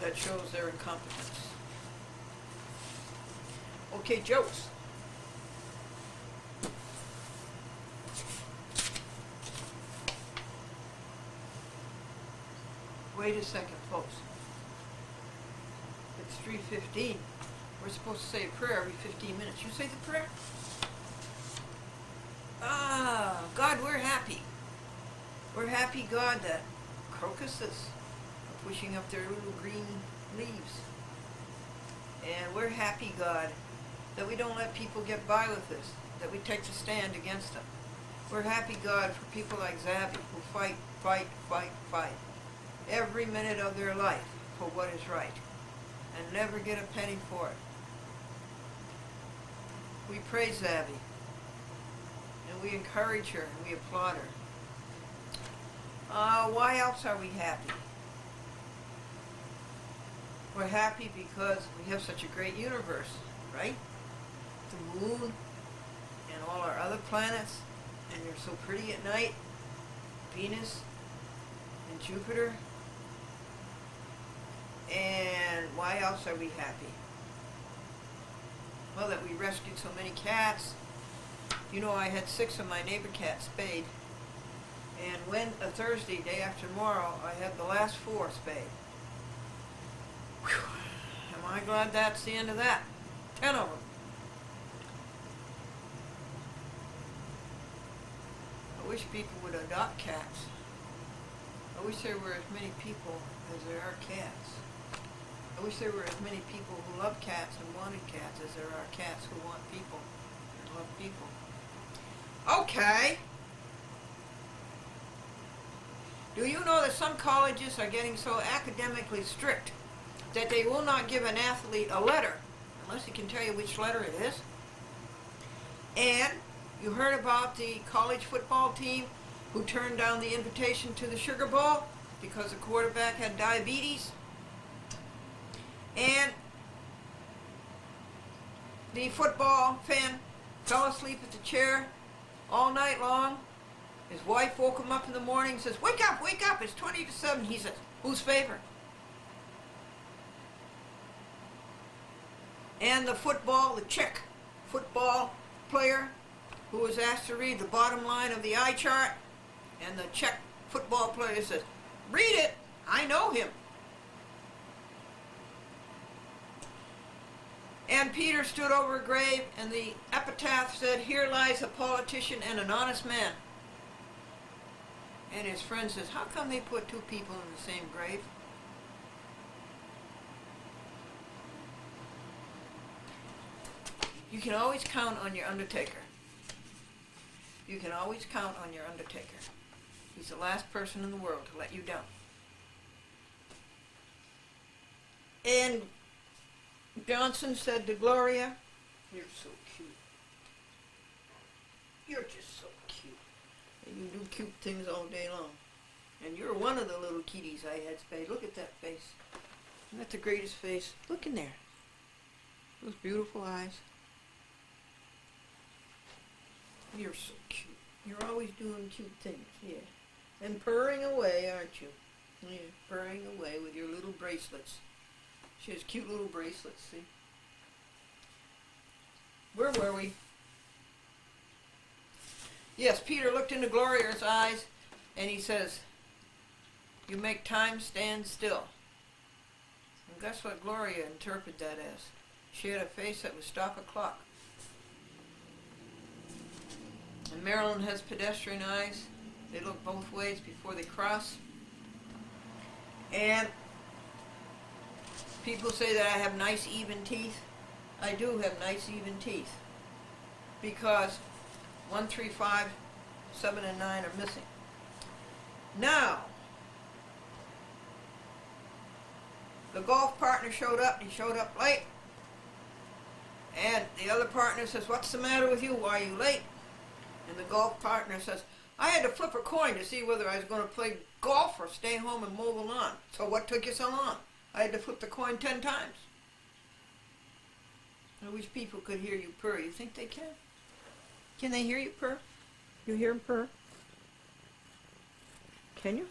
that shows their incompetence. Okay, jokes. Wait a second, folks. It's 3:15. We're supposed to say a prayer every 15 minutes. You say the prayer? Ah, God, we're happy. We're happy, God, that crocuses are pushing up their little green leaves. And we're happy, God, that we don't let people get by with this, that we take the stand against them. We're happy, God, for people like Zabby who fight, fight, fight, fight every minute of their life for what is right and never get a penny for it. We praise Zabby, and we encourage her, and we applaud her. Why else are we happy? We're happy because we have such a great universe, right? The moon and all our other planets, and they're so pretty at night. Venus and Jupiter. And why else are we happy? Well, that we rescued so many cats. You know, I had 6 of my neighbor cats spayed. And when a Thursday, day after tomorrow, I had the last 4 spayed. Whew. Am I glad that's the end of that? 10 of them. I wish people would adopt cats. I wish there were as many people as there are cats. I wish there were as many people who love cats and wanted cats as there are cats who want people and love people. Okay. Do you know that some colleges are getting so academically strict that they will not give an athlete a letter unless he can tell you which letter it is? And you heard about the college football team who turned down the invitation to the Sugar Bowl because the quarterback had diabetes? And the football fan fell asleep at the chair all night long. His wife woke him up in the morning and says, wake up, it's 20-7. He says, whose favor? And the Czech football player who was asked to read the bottom line of the eye chart, and the Czech football player says, read it, I know him. And Peter stood over a grave, and the epitaph said, here lies a politician and an honest man. And his friend says, how come they put 2 people in the same grave? You can always count on your undertaker. You can always count on your undertaker. He's the last person in the world to let you down. And Johnson said to Gloria, you're so cute. You're just so cute. And you do cute things all day long. And you're one of the little kitties I had spayed. Look at that face. Isn't that the greatest face? Look in there. Those beautiful eyes. You're so cute. You're always doing cute things, yeah. And purring away, aren't you? Yeah, purring away with your little bracelets. She has cute little bracelets, see? Where were we? Yes, Peter looked into Gloria's eyes and he says, "You make time stand still." And guess what Gloria interpreted that as? She had a face that would stop a clock. And Marilyn has pedestrian eyes. They look both ways before they cross. And people say that I have nice even teeth. I do have nice even teeth. Because 1, 3, 5, 7, and 9 are missing. Now, the golf partner showed up. He showed up late. And the other partner says, "What's the matter with you? Why are you late?" And the golf partner says, "I had to flip a coin to see whether I was going to play golf or stay home and mow the lawn. So what took you so long?" "I had to flip the coin 10 times. I wish people could hear you purr. You think they can? Can they hear you purr? You hear him purr? Can you?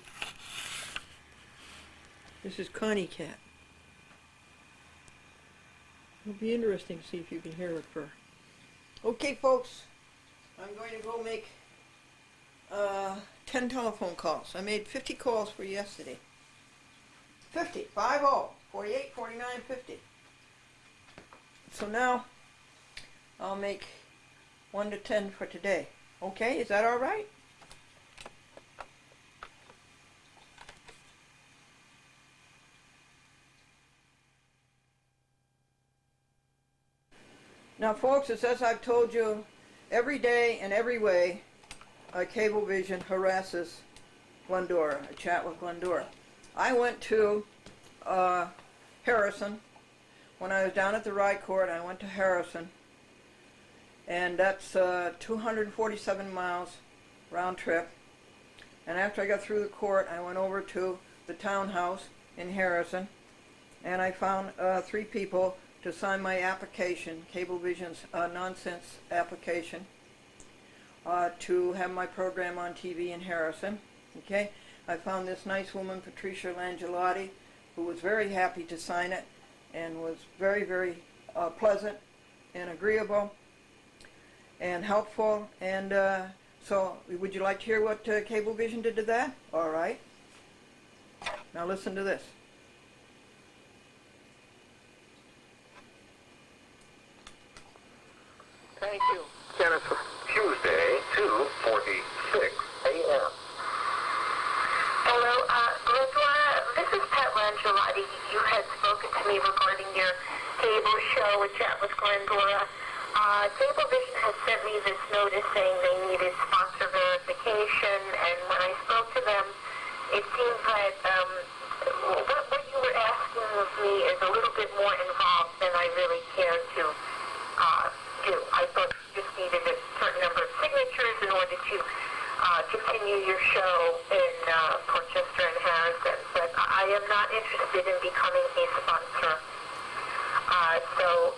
This is Connie Cat. It'll be interesting to see if you can hear her purr. Okay, folks. I'm going to go make 10 telephone calls. I made 50 calls for yesterday. 50, 50, 48, 49, 50. So now I'll make 1 to 10 for today. Okay, is that all right? Now, folks, it's as I've told you, every day and every way, Cablevision harasses Glendora, a chat with Glendora. I went to Harrison. When I was down at the ride court, I went to Harrison. And that's 247 miles round trip. And after I got through the court, I went over to the townhouse in Harrison. And I found 3 people to sign my application, Cablevision's nonsense application, to have my program on TV in Harrison. Okay, I found this nice woman, Patricia Langelotti, who was very happy to sign it and was very, very pleasant and agreeable and helpful. And so, would you like to hear what Cablevision did to that? All right. Now listen to this. Thank you, Jennifer. Tuesday, 2:46 a.m. Hello, Glendora. This is Pat Langelotti. You had spoken to me regarding your cable show, A Chat with Glendora. Cablevision has sent me this notice saying they needed sponsor verification, and when I spoke to them, it seems like what you were asking of me is a little bit more involved than I really care to do. I thought you just needed a certain number of signatures in order to continue your show in Portchester and Harrison, but I am not interested in becoming a sponsor. So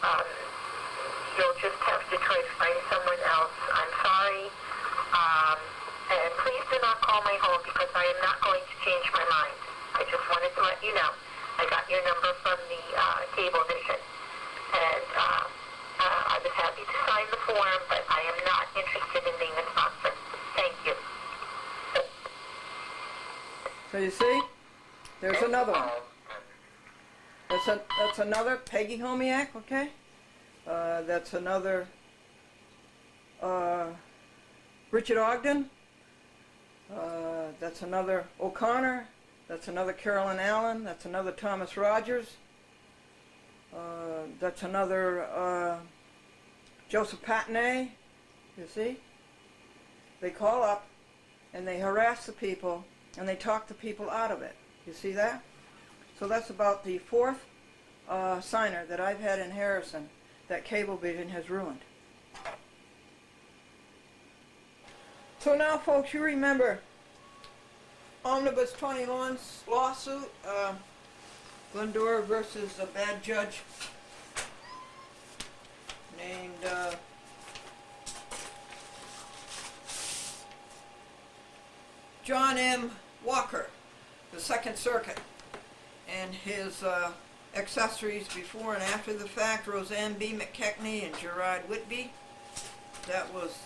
you'll just have to try to find someone else. I'm sorry. And please do not call my home because I am not going to change my mind. I just wanted to let you know. I got your number from the Cablevision. And I was happy to sign the form, but I am not interested in being a sponsor. Thank you. So you see, there's another one. That's another Peggy Homiak, okay? That's another Richard Ogden. That's another O'Connor. That's another Carolyn Allen. That's another Thomas Rogers. That's another Joseph Patnay. You see? They call up and they harass the people and they talk the people out of it. You see that? So that's about the 4th signer that I've had in Harrison that Cablevision has ruined. So now, folks, you remember Omnibus 21's lawsuit, Glendora versus a bad judge named John M. Walker, the Second Circuit, and his accessories before and after the fact, Roseanne B. McKechnie and Gerard Whitby. That was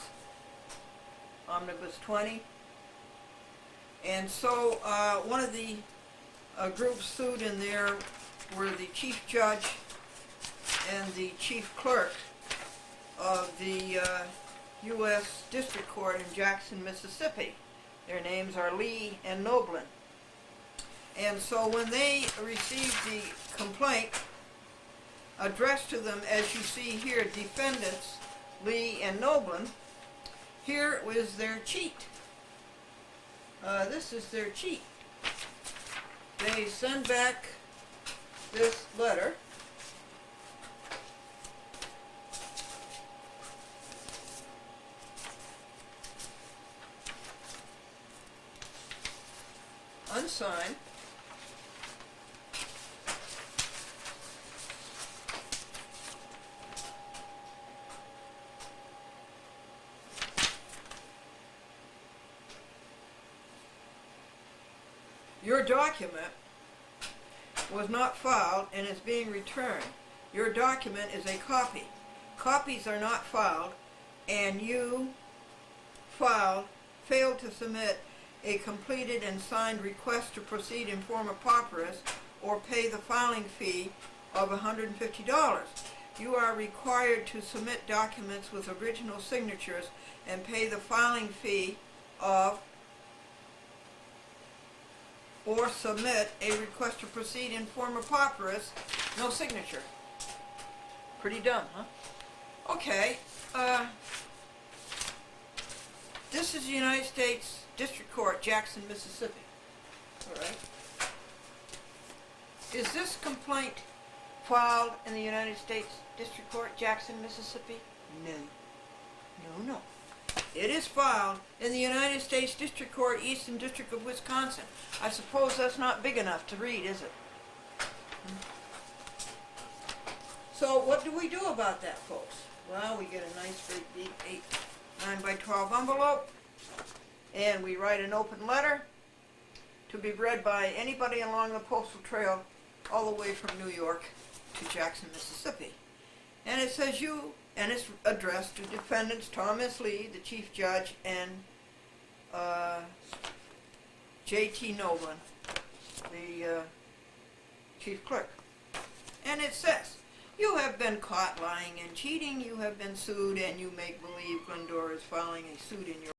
Omnibus 20. And so one of the groups sued in there were the chief judge and the chief clerk of the U.S. District Court in Jackson, Mississippi. Their names are Lee and Noblin. And so when they received the complaint addressed to them, as you see here, defendants Lee and Noblin, here was their cheat. This is their cheat. They send back this letter. Unsigned. Your document was not filed and is being returned. Your document is a copy. Copies are not filed, and you failed to submit a completed and signed request to proceed in form of papyrus or pay the filing fee of $150. You are required to submit documents with original signatures and pay the filing fee of or submit a request to proceed in form of papyrus, no signature. Pretty dumb, huh? Okay, this is the United States District Court, Jackson, Mississippi. All right. Is this complaint filed in the United States District Court, Jackson, Mississippi? No. No, no. It is filed in the United States District Court, Eastern District of Wisconsin. I suppose that's not big enough to read, is it? So what do we do about that, folks? Well, we get a nice big 9 by 12 envelope, and we write an open letter to be read by anybody along the postal trail all the way from New York to Jackson, Mississippi. And it says and it's addressed to defendants Thomas Lee, the chief judge, and J.T. Noblin, the chief clerk. And it says, you have been caught lying and cheating, you have been sued, and you make believe Glendora is filing a suit in your